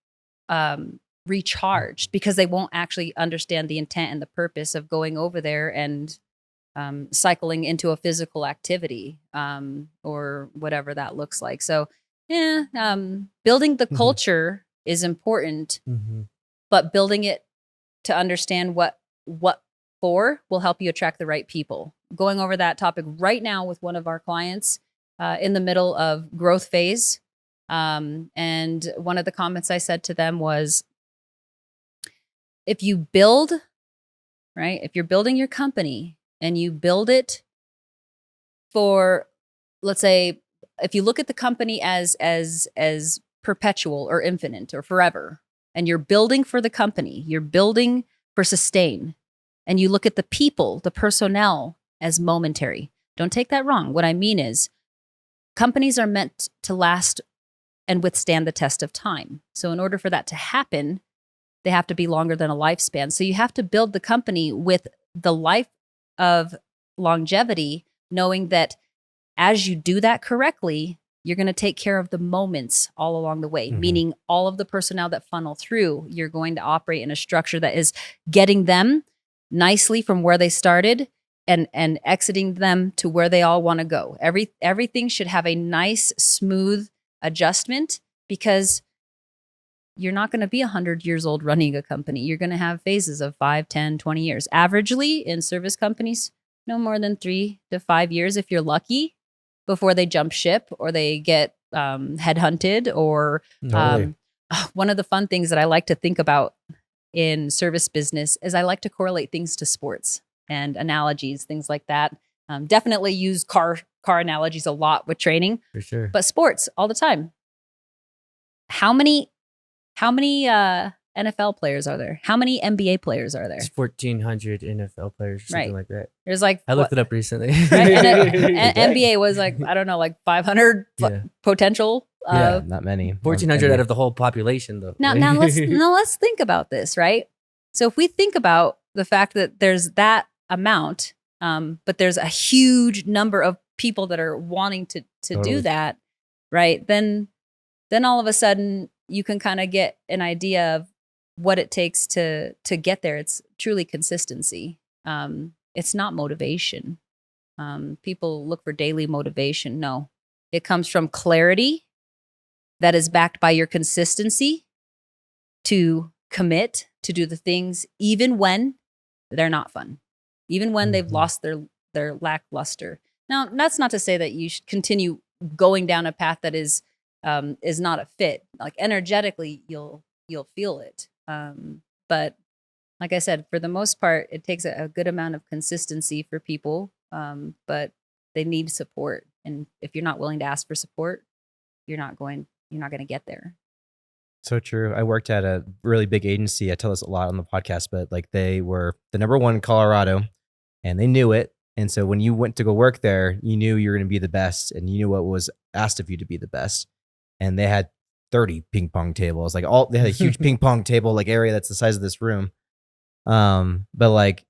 Speaker 3: recharged because they won't actually understand the intent and the purpose of going over there and cycling into a physical activity or whatever that looks like. So building the culture is important, but building it to understand what for will help you attract the right people. Going over that topic right now with one of our clients in the middle of growth phase. And one of the comments I said to them was, if you build, right, if you're building your company and you build it for, let's say, if you look at the company as perpetual or infinite or forever, and you're building for the company, you're building for sustain, and you look at the people, the personnel as momentary. Don't take that wrong. What I mean is companies are meant to last and withstand the test of time. So in order for that to happen, they have to be longer than a lifespan. So you have to build the company with the life of longevity, knowing that as you do that correctly, you're going to take care of the moments all along the way, meaning all of the personnel that funnel through, you're going to operate in a structure that is getting them nicely from where they started and exiting them to where they all want to go. Everything should have a nice, smooth adjustment, because you're not going to be 100 years old running a company. You're going to have phases of 5, 10, 20 years. Averagely in service companies, no more than 3 to 5 years if you're lucky, before they jump ship or they get headhunted or one of the fun things that I like to think about in service business is I like to correlate things to sports and analogies, things like that. Definitely use car analogies a lot with training,
Speaker 1: for sure,
Speaker 3: but sports all the time. How many NFL players are there? How many NBA players are there?
Speaker 1: It's 1,400 NFL players, something like that.
Speaker 3: There's like,
Speaker 1: I looked it up recently.
Speaker 3: Right? And NBA was like, I don't know, like 500 potential.
Speaker 2: Not many.
Speaker 1: 1,400 out of the whole population, though.
Speaker 3: Now let's think about this, right? So if we think about the fact that there's that amount, but there's a huge number of people that are wanting to do that, right? Then all of a sudden you can kind of get an idea of what it takes to get there. It's truly consistency. It's not motivation. People look for daily motivation. No, it comes from clarity that is backed by your consistency to commit to do the things even when they're not fun, even when they've lost their lackluster. Now, that's not to say that you should continue going down a path that is not a fit. Like energetically, you'll feel it. But like I said, for the most part, it takes a good amount of consistency for people. But they need support. And if you're not willing to ask for support, you're not going to get there.
Speaker 2: So true. I worked at a really big agency. I tell this a lot on the podcast, but like they were the number one in Colorado and they knew it. And so when you went to go work there, you knew you were going to be the best and you knew what was asked of you to be the best. And they had 30 ping pong tables, they had a huge ping pong table, like area that's the size of this room. But like,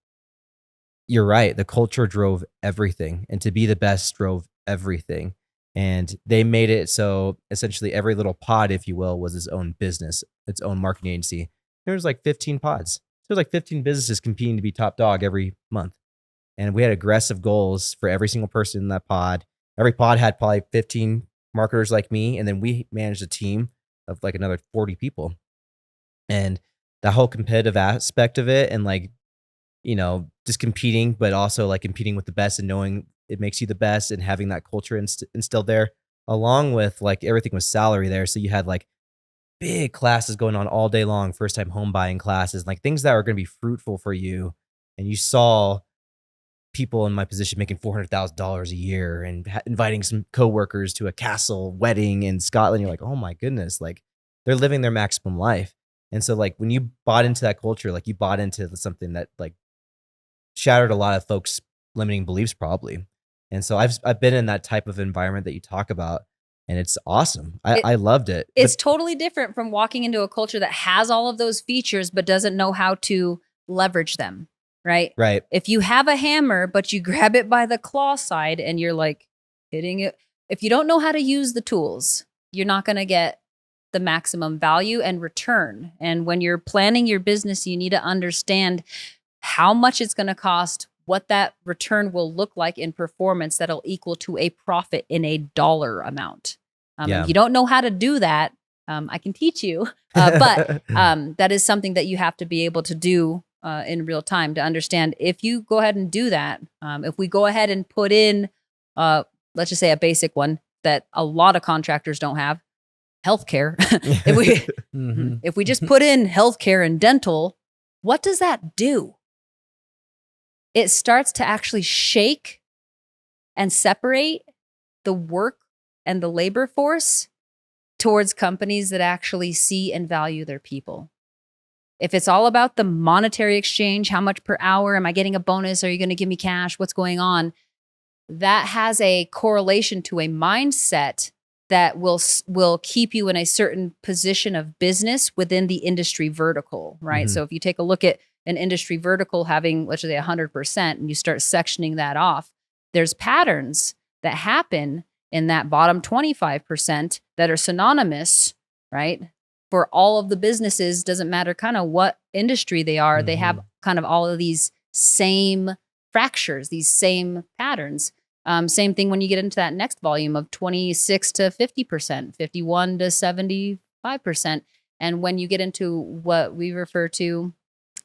Speaker 2: you're right. The culture drove everything, and to be the best drove everything. And they made it so essentially every little pod, if you will, was its own business, its own marketing agency. There was like 15 pods. There was like 15 businesses competing to be top dog every month. And we had aggressive goals for every single person in that pod. Every pod had probably 15 marketers like me. And then we managed a team of like another 40 people. And the whole competitive aspect of it and like, just competing, but also like competing with the best and knowing it makes you the best and having that culture instilled there, along with like everything was salary there. So you had like big classes going on all day long, first time home buying classes, like things that are going to be fruitful for you. And you saw people in my position making $400,000 a year and inviting some coworkers to a castle wedding in Scotland. You're like, oh my goodness, like they're living their maximum life. And so like when you bought into that culture, like you bought into something that like shattered a lot of folks' limiting beliefs probably. And so I've been in that type of environment that you talk about, and it's awesome. I loved it.
Speaker 3: It's totally different from walking into a culture that has all of those features but doesn't know how to leverage them, right?
Speaker 2: Right.
Speaker 3: If you have a hammer but you grab it by the claw side and you're like hitting it, if you don't know how to use the tools, you're not going to get the maximum value and return. And when you're planning your business, you need to understand how much it's going to cost, what that return will look like in performance that'll equal to a profit in a dollar amount. If you don't know how to do that, I can teach you, but that is something that you have to be able to do in real time to understand. If you go ahead and do that, if we go ahead and put in, let's just say a basic one that a lot of contractors don't have, healthcare. If we just put in healthcare and dental, what does that do? It starts to actually shake and separate the work and the labor force towards companies that actually see and value their people. If it's all about the monetary exchange, how much per hour, am I getting a bonus? Are you going to give me cash? What's going on? That has a correlation to a mindset that will keep you in a certain position of business within the industry vertical, right? So if you take a look at an industry vertical having, let's say 100%, and you start sectioning that off, there's patterns that happen in that bottom 25% that are synonymous, right? For all of the businesses, doesn't matter kind of what industry they are, they have kind of all of these same fractures, these same patterns. Same thing when you get into that next volume of 26 to 50%, 51 to 75%. And when you get into what we refer to,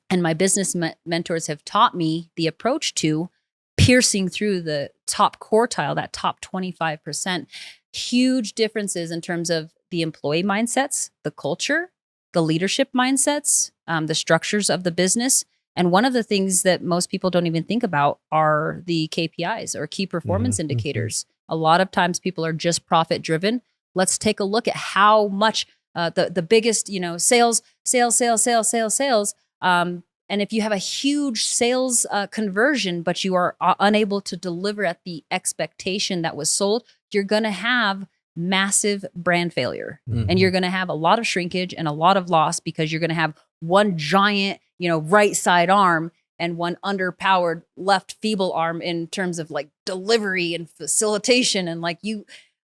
Speaker 3: and my business mentors have taught me the approach to piercing through the top quartile, that top 25%, huge differences in terms of the employee mindsets, the culture, the leadership mindsets, the structures of the business. And one of the things that most people don't even think about are the KPIs or key performance indicators. A lot of times people are just profit driven. Let's take a look at how much the biggest, sales. And if you have a huge sales conversion, but you are unable to deliver at the expectation that was sold, you're going to have massive brand failure. And you're going to have a lot of shrinkage and a lot of loss because you're going to have one giant, right side arm and one underpowered left feeble arm in terms of like delivery and facilitation. And like,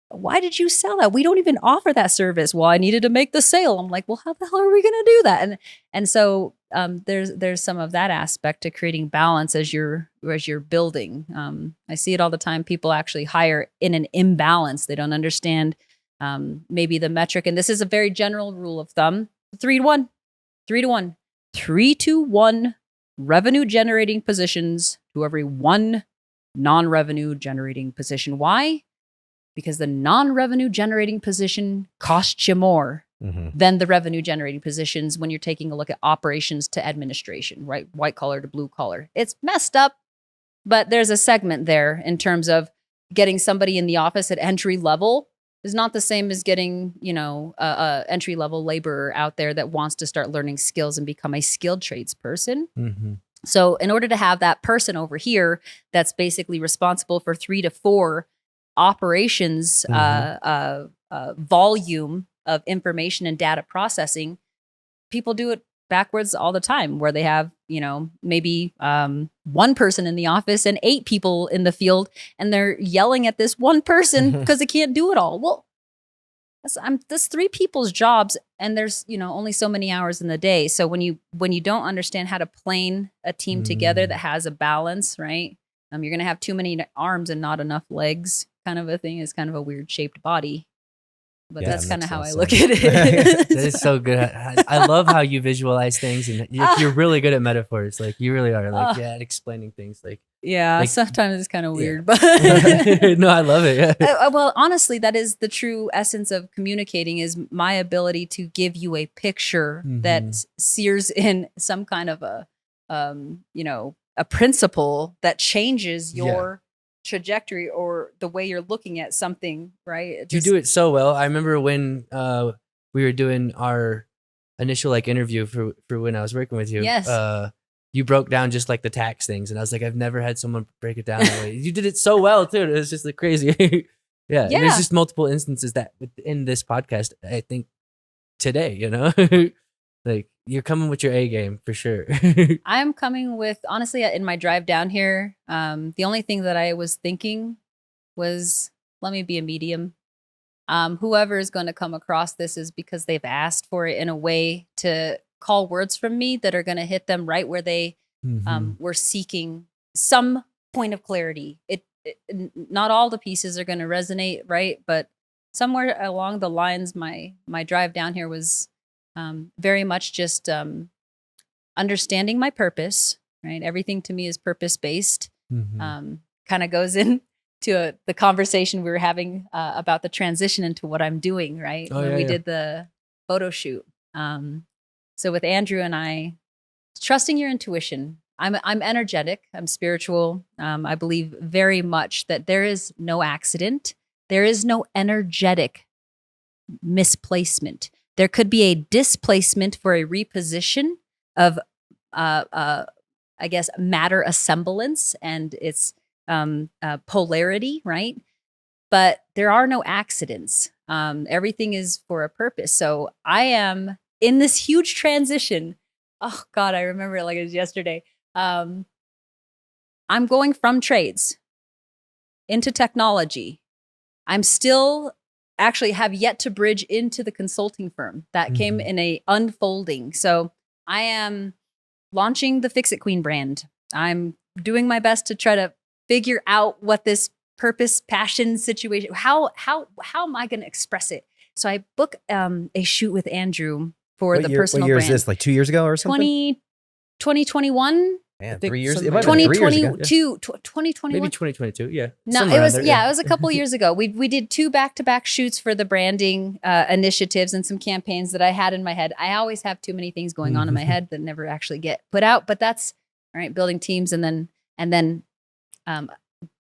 Speaker 3: why did you sell that? We don't even offer that service. Well, I needed to make the sale. I'm like, well, how the hell are we going to do that? And so there's some of that aspect to creating balance as you're building. I see it all the time. People actually hire in an imbalance. They don't understand maybe the metric. And this is a very general rule of thumb: 3 to 1, 3 to 1, 3 to 1 revenue generating positions to every 1 non-revenue generating position. Why? Because the non-revenue generating position costs you more than the revenue generating positions when you're taking a look at operations to administration, right? White collar to blue collar. It's messed up, but there's a segment there in terms of getting somebody in the office at entry level is not the same as getting, a entry level laborer out there that wants to start learning skills and become a skilled tradesperson. So in order to have that person over here that's basically responsible for 3 to 4 operations volume of information and data processing, people do it backwards all the time, where they have, maybe 1 person in the office and 8 people in the field, and they're yelling at this 1 person because they can't do it all. Well, that's 3 people's jobs, and there's only so many hours in the day. So when you don't understand how to plane a team together that has a balance, right? You're gonna have too many arms and not enough legs, kind of a thing. Is kind of a weird shaped body. But that's kind of how I look at it.
Speaker 1: That is so good. I love how you visualize things, and you're really good at metaphors. Like you really are. Like at explaining things. Like
Speaker 3: sometimes it's kind of weird, but
Speaker 1: no, I love it. Yeah.
Speaker 3: Well, honestly, that is the true essence of communicating: is my ability to give you a picture that sears in some kind of a principle that changes your trajectory or the way you're looking at something, right?
Speaker 1: You do it so well. I remember when we were doing our initial interview for when I was working with you.
Speaker 3: Yes.
Speaker 1: You broke down just like the tax things, and I was like, I've never had someone break it down that way. You did it so well too. It was just like crazy. Yeah. And there's just multiple instances that in this podcast, I think today, like you're coming with your A game for sure.
Speaker 3: I'm coming with, honestly, in my drive down here, the only thing that I was thinking was let me be a medium. Whoever is going to come across this is because they've asked for it in a way to call words from me that are going to hit them right where they were seeking some point of clarity. Not all the pieces are going to resonate, right? But somewhere along the lines, my drive down here was very much just understanding my purpose, right? Everything to me is purpose-based. Kind of goes into the conversation we were having about the transition into what I'm doing, right? When we did the photo shoot. So with Andrew and I, trusting your intuition. I'm energetic. I'm spiritual. I believe very much that there is no accident. There is no energetic misplacement. There could be a displacement for a reposition of, I guess, matter assemblance and its polarity, right? But there are no accidents. Everything is for a purpose. So I am in this huge transition. Oh God, I remember it like it was yesterday. I'm going from trades into technology. I'm still actually have yet to bridge into the consulting firm that came in a unfolding. So I am launching the Fix It Queen brand. I'm doing my best to try to figure out what this purpose, passion situation, how am I going to express it? So I book a shoot with Andrew for the personal brand.
Speaker 2: What year is this? Like 2 years ago or something?
Speaker 3: 2021.
Speaker 2: Man,
Speaker 1: 3
Speaker 2: years.
Speaker 1: something
Speaker 2: It
Speaker 1: like
Speaker 2: might have
Speaker 1: that.
Speaker 2: been 3 years ago.
Speaker 3: 2021.
Speaker 1: Maybe 2022. Yeah.
Speaker 3: No,
Speaker 1: Somewhere
Speaker 3: it was
Speaker 1: around there,
Speaker 3: it was a couple years ago. We did 2 back-to-back shoots for the branding initiatives and some campaigns that I had in my head. I always have too many things going on in my head that never actually get put out, but that's all right, building teams and then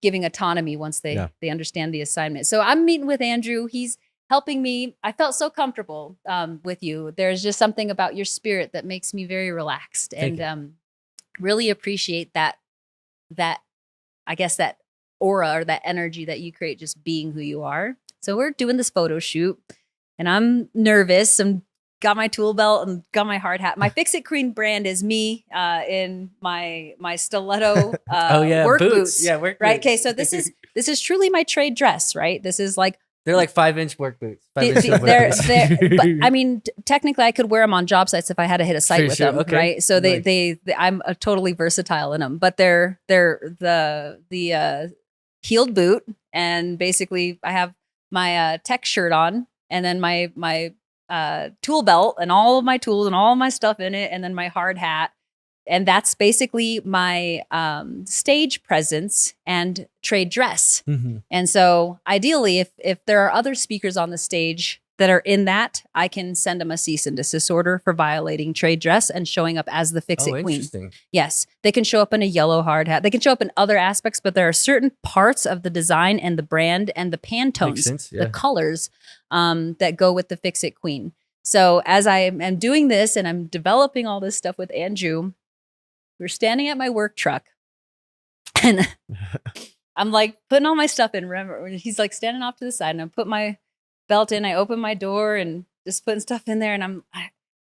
Speaker 3: giving autonomy once they understand the assignment. So I'm meeting with Andrew. He's helping me. I felt so comfortable with you. There's just something about your spirit that makes me very relaxed.
Speaker 1: Thank
Speaker 3: And really appreciate that I guess that aura or that energy that you create just being who you are. So we're doing this photo shoot and I'm nervous and got my tool belt and got my hard hat. My Fix It Queen brand is me in my stiletto work boots.
Speaker 1: Yeah, work
Speaker 3: right.
Speaker 1: boots.
Speaker 3: Okay, so this is truly my trade dress, right? This is like
Speaker 1: They're like 5-inch work boots.
Speaker 3: they're but I mean, technically, I could wear them on job sites if I had to hit a site
Speaker 1: For
Speaker 3: with
Speaker 1: sure.
Speaker 3: them,
Speaker 1: Okay.
Speaker 3: right? So
Speaker 1: Nice.
Speaker 3: I'm totally versatile in them. But they're the heeled boot, and basically, I have my tech shirt on, and then my tool belt, and all of my tools and all of my stuff in it, and then my hard hat. And that's basically my stage presence and trade dress. And so ideally, if there are other speakers on the stage that are in that, I can send them a cease and desist order for violating trade dress and showing up as the Fix It Queen.
Speaker 1: Interesting.
Speaker 3: Yes, they can show up in a yellow hard hat. They can show up in other aspects, but there are certain parts of the design and the brand and the Pantones,
Speaker 1: sense,
Speaker 3: the colors that go with the Fix It Queen. So as I am doing this and I'm developing all this stuff with Andrew, we're standing at my work truck and I'm like putting all my stuff in. Remember, he's like standing off to the side and I put my belt in. I open my door and just putting stuff in there. And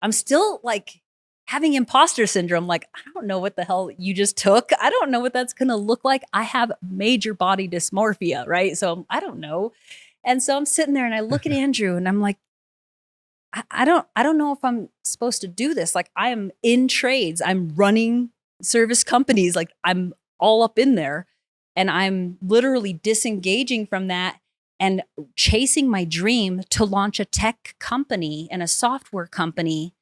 Speaker 3: I'm still like having imposter syndrome. Like, I don't know what the hell you just took. I don't know what that's going to look like. I have major body dysmorphia, right? So I don't know. And so I'm sitting there and I look at Andrew and I'm like, I don't know if I'm supposed to do this. Like, I am in trades. I'm running service companies. Like, I'm all up in there and I'm literally disengaging from that and chasing my dream to launch a tech company and a software company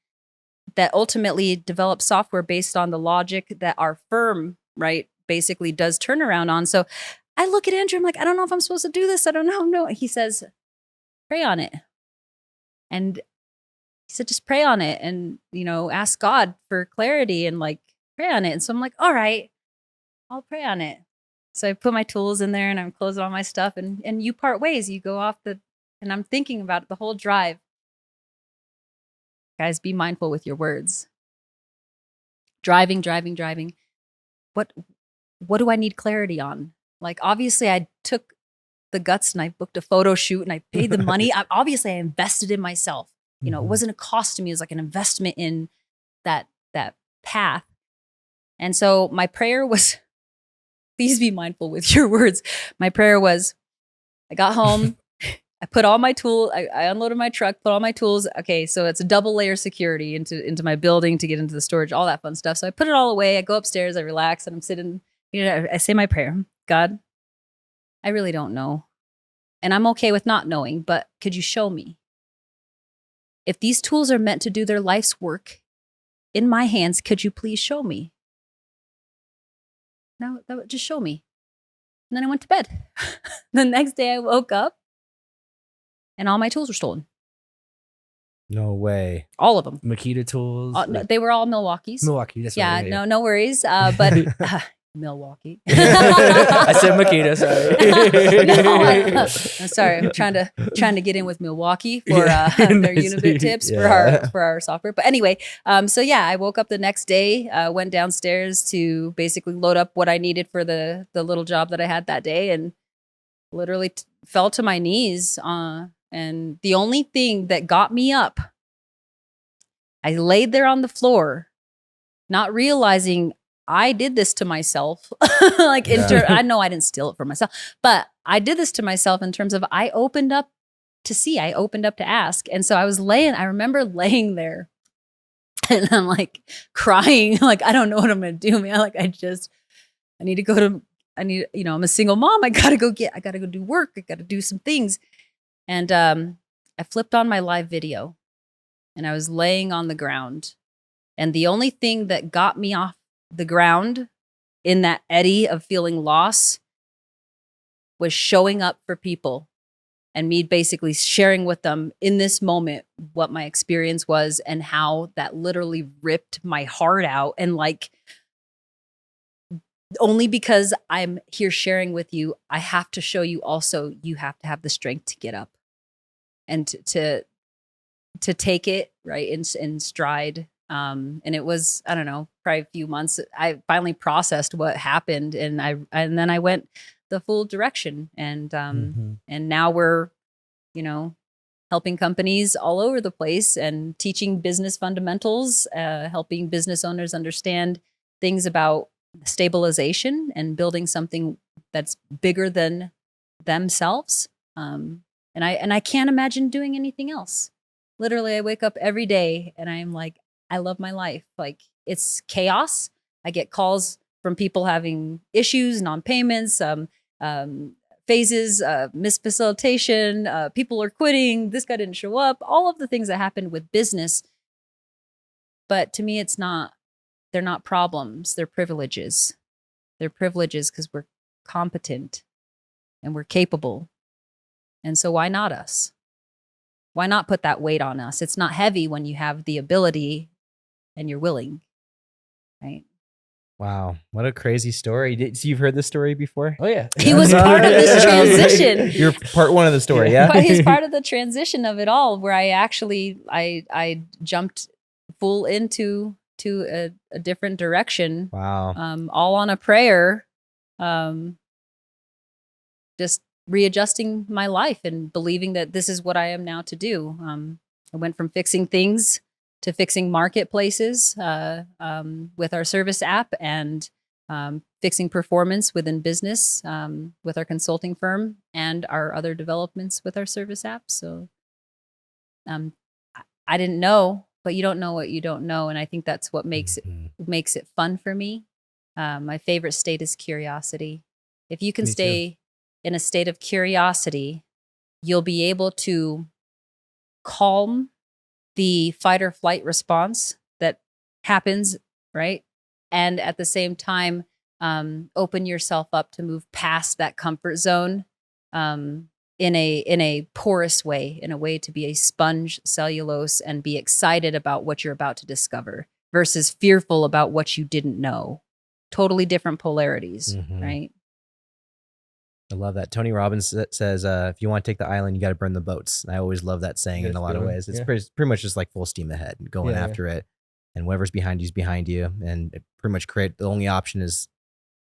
Speaker 3: that ultimately develops software based on the logic that our firm, right, basically does turnaround on. So I look at Andrew, I'm like, I don't know if I'm supposed to do this. I don't know. No. He says, pray on it. And he said, just pray on it and, ask God for clarity and like pray on it. And so I'm like, all right, I'll pray on it. So I put my tools in there and I'm closing all my stuff and you part ways. You go off and I'm thinking about it the whole drive. Guys, be mindful with your words. Driving. What do I need clarity on? Like, obviously I took the guts and I booked a photo shoot and I paid the money. Obviously I invested in myself. It wasn't a cost to me. It was like an investment in that path. And so my prayer was, please be mindful with your words. My prayer was, I got home. I put all my tools, I unloaded my truck, put all my tools. Okay, so it's a double layer security into my building to get into the storage, all that fun stuff. So I put it all away. I go upstairs, I relax, and I'm sitting, I say my prayer. God, I really don't know. And I'm okay with not knowing, but could you show me? If these tools are meant to do their life's work in my hands, could you please show me? No, just show me. And then I went to bed. The next day I woke up and all my tools were stolen.
Speaker 2: No way.
Speaker 3: All of them.
Speaker 1: Makita tools.
Speaker 3: No, they were all Milwaukee's.
Speaker 1: Milwaukee. That's
Speaker 3: Yeah,
Speaker 1: right.
Speaker 3: no worries. But Milwaukee.
Speaker 1: I said Makita. Sorry.
Speaker 3: No, I'm sorry. I'm trying to get in with Milwaukee for their Unibit tips for our software. But anyway, so yeah, I woke up the next day, went downstairs to basically load up what I needed for the little job that I had that day, and literally fell to my knees. And the only thing that got me up, I laid there on the floor, not realizing I did this to myself. I know I didn't steal it for myself, but I did this to myself in terms of I opened up to see, I opened up to ask. And so I remember laying there and I'm like crying, like, I don't know what I'm going to do, man. Like, I'm a single mom. I got to go do work. I got to do some things. And I flipped on my live video and I was laying on the ground. And the only thing that got me off the ground in that eddy of feeling loss was showing up for people and me basically sharing with them in this moment what my experience was and how that literally ripped my heart out. And like, only because I'm here sharing with you, I have to show you also, you have to have the strength to get up and to take it right in stride. And it was, I don't know, probably a few months. I finally processed what happened, and then I went the full direction. And and now we're, helping companies all over the place and teaching business fundamentals, helping business owners understand things about stabilization and building something that's bigger than themselves. And I can't imagine doing anything else. Literally, I wake up every day and I'm like, I love my life. Like, it's chaos. I get calls from people having issues, non-payments, phases, misfacilitation, people are quitting, this guy didn't show up, all of the things that happen with business. But to me, they're not problems, they're privileges. They're privileges because we're competent and we're capable. And so why not us? Why not put that weight on us? It's not heavy when you have the ability and you're willing, right?
Speaker 2: Wow, what a crazy story. So you've heard this story before?
Speaker 1: Oh yeah.
Speaker 3: He was part of this transition.
Speaker 2: You're part one of the story, yeah?
Speaker 3: But he's part of the transition of it all, where I actually, I jumped full into a different direction.
Speaker 2: Wow.
Speaker 3: All on a prayer, just readjusting my life and believing that this is what I am now to do. I went from fixing things to fixing marketplaces with our service app, and fixing performance within business with our consulting firm, and our other developments with our service app. So I didn't know, but you don't know what you don't know. And I think that's what makes it fun for me. My favorite state is curiosity. If you can stay in a state of curiosity, you'll be able to calm the fight or flight response that happens, right? And at the same time, open yourself up to move past that comfort zone in a porous way, in a way to be a sponge, cellulose, and be excited about what you're about to discover versus fearful about what you didn't know. Totally different polarities, right?
Speaker 2: I love that. Tony Robbins says, if you want to take the island, you got to burn the boats. And I always love that saying in a lot of ways. It's pretty much just like full steam ahead and going after it. And whatever's behind you is behind you. And pretty much the only option is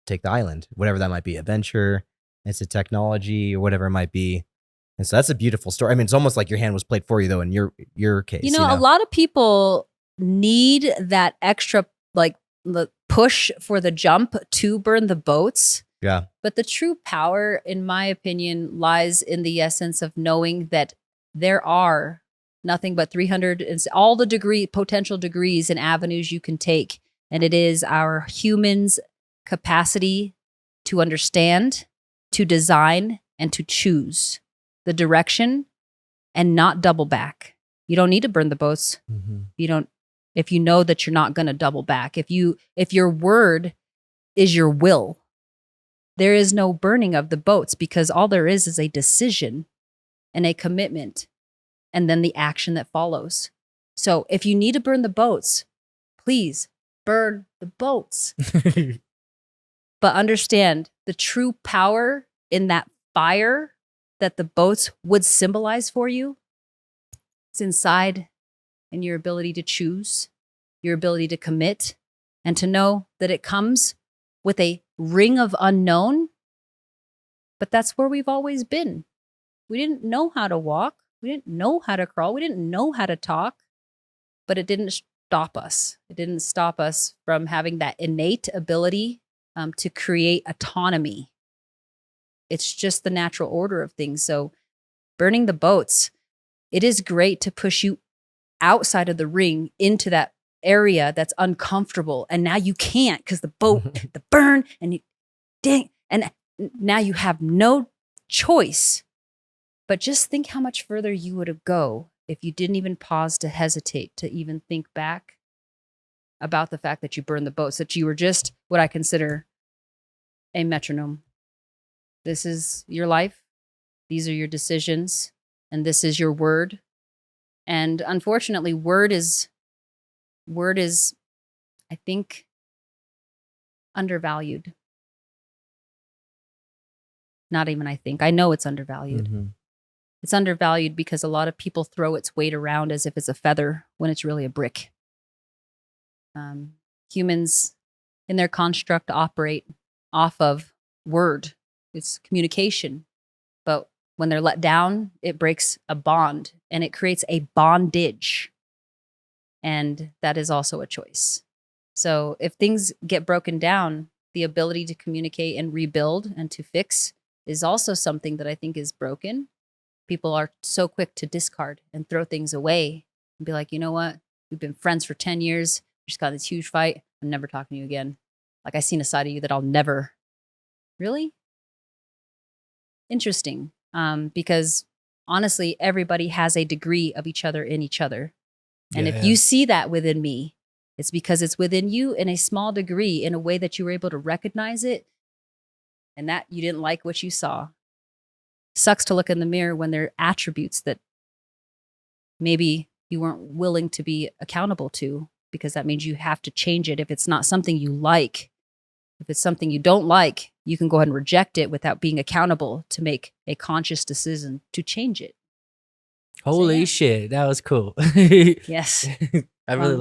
Speaker 2: take the island, whatever that might be, a venture, it's a technology or whatever it might be. And so that's a beautiful story. I mean, it's almost like your hand was played for you though, in your case.
Speaker 3: A lot of people need that extra like the push for the jump to burn the boats.
Speaker 2: Yeah.
Speaker 3: But the true power, in my opinion, lies in the essence of knowing that there are nothing but 300 and all the potential degrees and avenues you can take. And it is our humans' capacity to understand, to design, and to choose the direction and not double back. You don't need to burn the boats. If you know that you're not going to double back. If your word is your will, there is no burning of the boats, because all there is a decision and a commitment, and then the action that follows. So if you need to burn the boats, please burn the boats. But understand the true power in that fire that the boats would symbolize for you. It's inside in your ability to choose, your ability to commit, and to know that it comes with a ring of unknown. But that's where we've always been. We didn't know how to walk. We didn't know how to crawl. We didn't know how to talk. But it didn't stop us. It didn't stop us from having that innate ability to create autonomy. It's just the natural order of things. So burning the boats, it is great to push you outside of the ring into that area that's uncomfortable. And now you can't, because the boat, the burn, and and now you have no choice. But just think how much further you would go if you didn't even pause to hesitate, to even think back about the fact that you burned the boats, that you were just what I consider a metronome. This is your life. These are your decisions. And this is your word. And unfortunately, word is, I think, undervalued. Not even I think. I know it's undervalued. It's undervalued because a lot of people throw its weight around as if it's a feather when it's really a brick. Humans in their construct operate off of word. It's communication. But when they're let down, it breaks a bond and it creates a bondage. And that is also a choice. So if things get broken down, the ability to communicate and rebuild and to fix is also something that I think is broken. People are so quick to discard and throw things away and be like, you know what? We've been friends for 10 years. We just got this huge fight. I'm never talking to you again. Like, I seen a side of you that I'll never. Really? Interesting. Because honestly, everybody has a degree of each other in each other. And if you see that within me, it's because it's within you in a small degree, in a way that you were able to recognize it and that you didn't like what you saw. Sucks to look in the mirror when there are attributes that maybe you weren't willing to be accountable to, because that means you have to change it if it's not something you like. If it's something you don't like, you can go ahead and reject it without being accountable to make a conscious decision to change it.
Speaker 1: Holy shit, that was cool.
Speaker 3: Yes.
Speaker 1: I really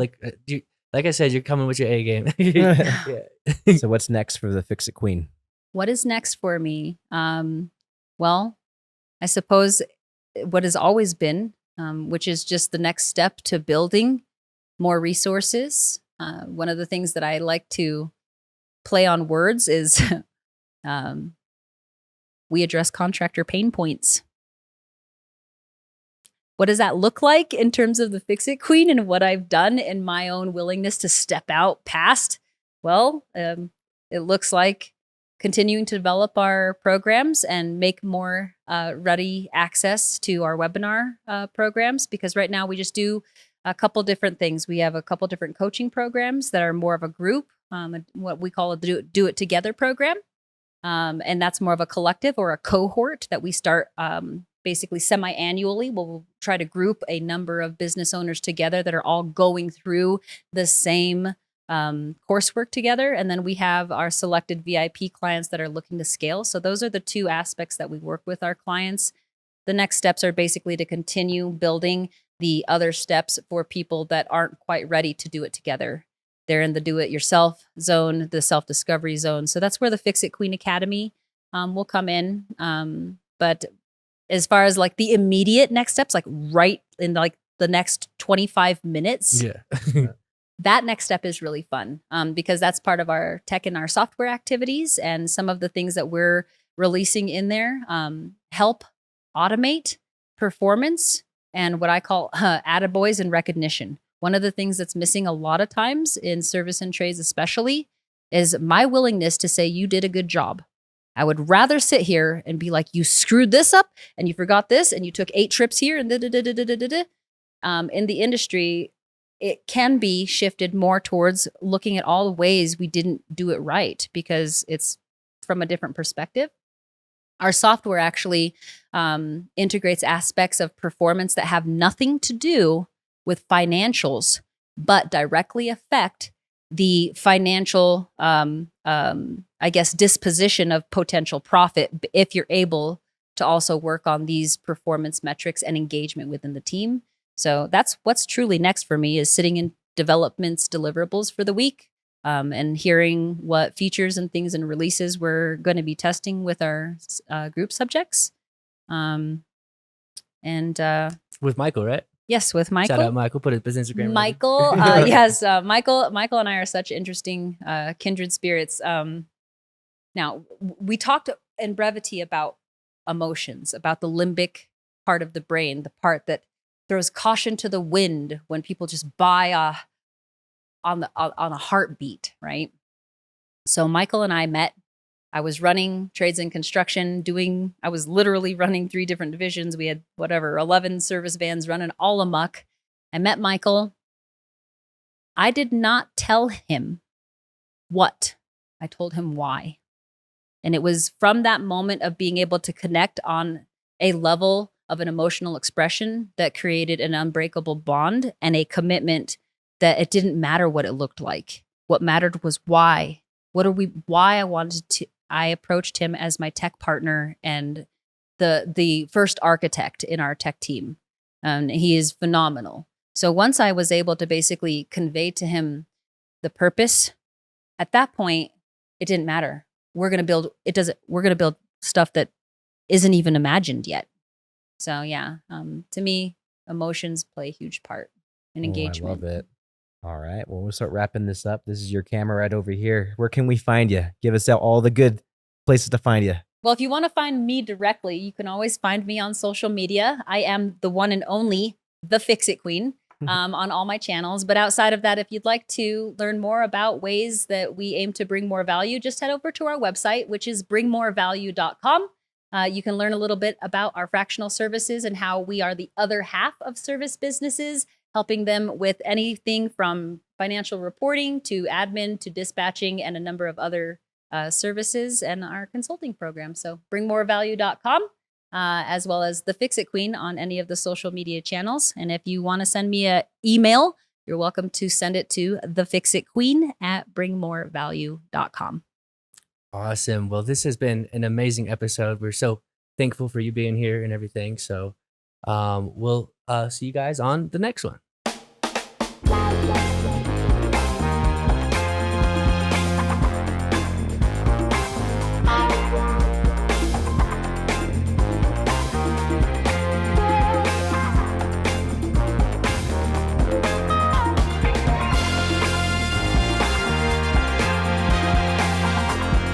Speaker 1: like I said, you're coming with your A game.
Speaker 2: So what's next for the Fix It Queen?
Speaker 3: What is next for me? Well, I suppose what has always been, which is just the next step to building more resources. One of the things that I like to play on words is we address contractor pain points. What does that look like in terms of the Fix It Queen and what I've done in my own willingness to step out past? Well, it looks like continuing to develop our programs and make more ready access to our webinar programs, because right now we just do a couple different things. We have a couple different coaching programs that are more of a group, what we call a do it together program. And that's more of a collective or a cohort that we start basically semi-annually. We'll try to group a number of business owners together that are all going through the same coursework together. And then we have our selected VIP clients that are looking to scale. So those are the two aspects that we work with our clients. The next steps are basically to continue building the other steps for people that aren't quite ready to do it together. They're in the do-it-yourself zone, the self-discovery zone. So that's where the Fix It Queen Academy will come in. But as far as like the immediate next steps, like right in like the next 25 minutes, that next step is really fun because that's part of our tech and our software activities, and some of the things that we're releasing in there help automate performance and what I call attaboys and recognition. One of the things that's missing a lot of times in service and trades especially is my willingness to say you did a good job. I would rather sit here and be like, you screwed this up and you forgot this and you took 8 trips here and in the industry, it can be shifted more towards looking at all the ways we didn't do it right because it's from a different perspective. Our software actually integrates aspects of performance that have nothing to do with financials, but directly affect the financial, disposition of potential profit if you're able to also work on these performance metrics and engagement within the team. So that's what's truly next for me is sitting in development's deliverables for the week and hearing what features and things and releases we're going to be testing with our group subjects.
Speaker 1: With Michael, right?
Speaker 3: Yes, with Michael.
Speaker 1: Shout out Michael. Put his Instagram.
Speaker 3: Michael, yes, Michael and I are such interesting kindred spirits. Now, we talked in brevity about emotions, about the limbic part of the brain, the part that throws caution to the wind when people just buy on a heartbeat, right? So Michael and I met. I was running trades and construction, I was literally running 3 different divisions. We had 11 service vans running all amok. I met Michael. I did not tell him what. I told him why. And it was from that moment of being able to connect on a level of an emotional expression that created an unbreakable bond and a commitment that it didn't matter what it looked like. What mattered was why. I approached him as my tech partner and the first architect in our tech team. He is phenomenal. So once I was able to basically convey to him the purpose, at that point, it didn't matter. We're going to build stuff that isn't even imagined yet. So yeah, to me, emotions play a huge part in engagement.
Speaker 2: I love it. All right. Well, we'll start wrapping this up. This is your camera right over here. Where can we find you? Give us out all the good places to find you.
Speaker 3: Well, if you want to find me directly, you can always find me on social media. I am the one and only the Fix-It Queen on all my channels. But outside of that, if you'd like to learn more about ways that we aim to bring more value, just head over to our website, which is bringmorevalue.com. You can learn a little bit about our fractional services and how we are the other half of service businesses, helping them with anything from financial reporting to admin to dispatching and a number of other services and our consulting program. So bringmorevalue.com, as well as the Fix-It Queen on any of the social media channels. And if you want to send me an email, you're welcome to send it to thefixitqueen@bringmorevalue.com.
Speaker 1: Awesome. Well, this has been an amazing episode. We're so thankful for you being here and everything. So we'll see you guys on the next one.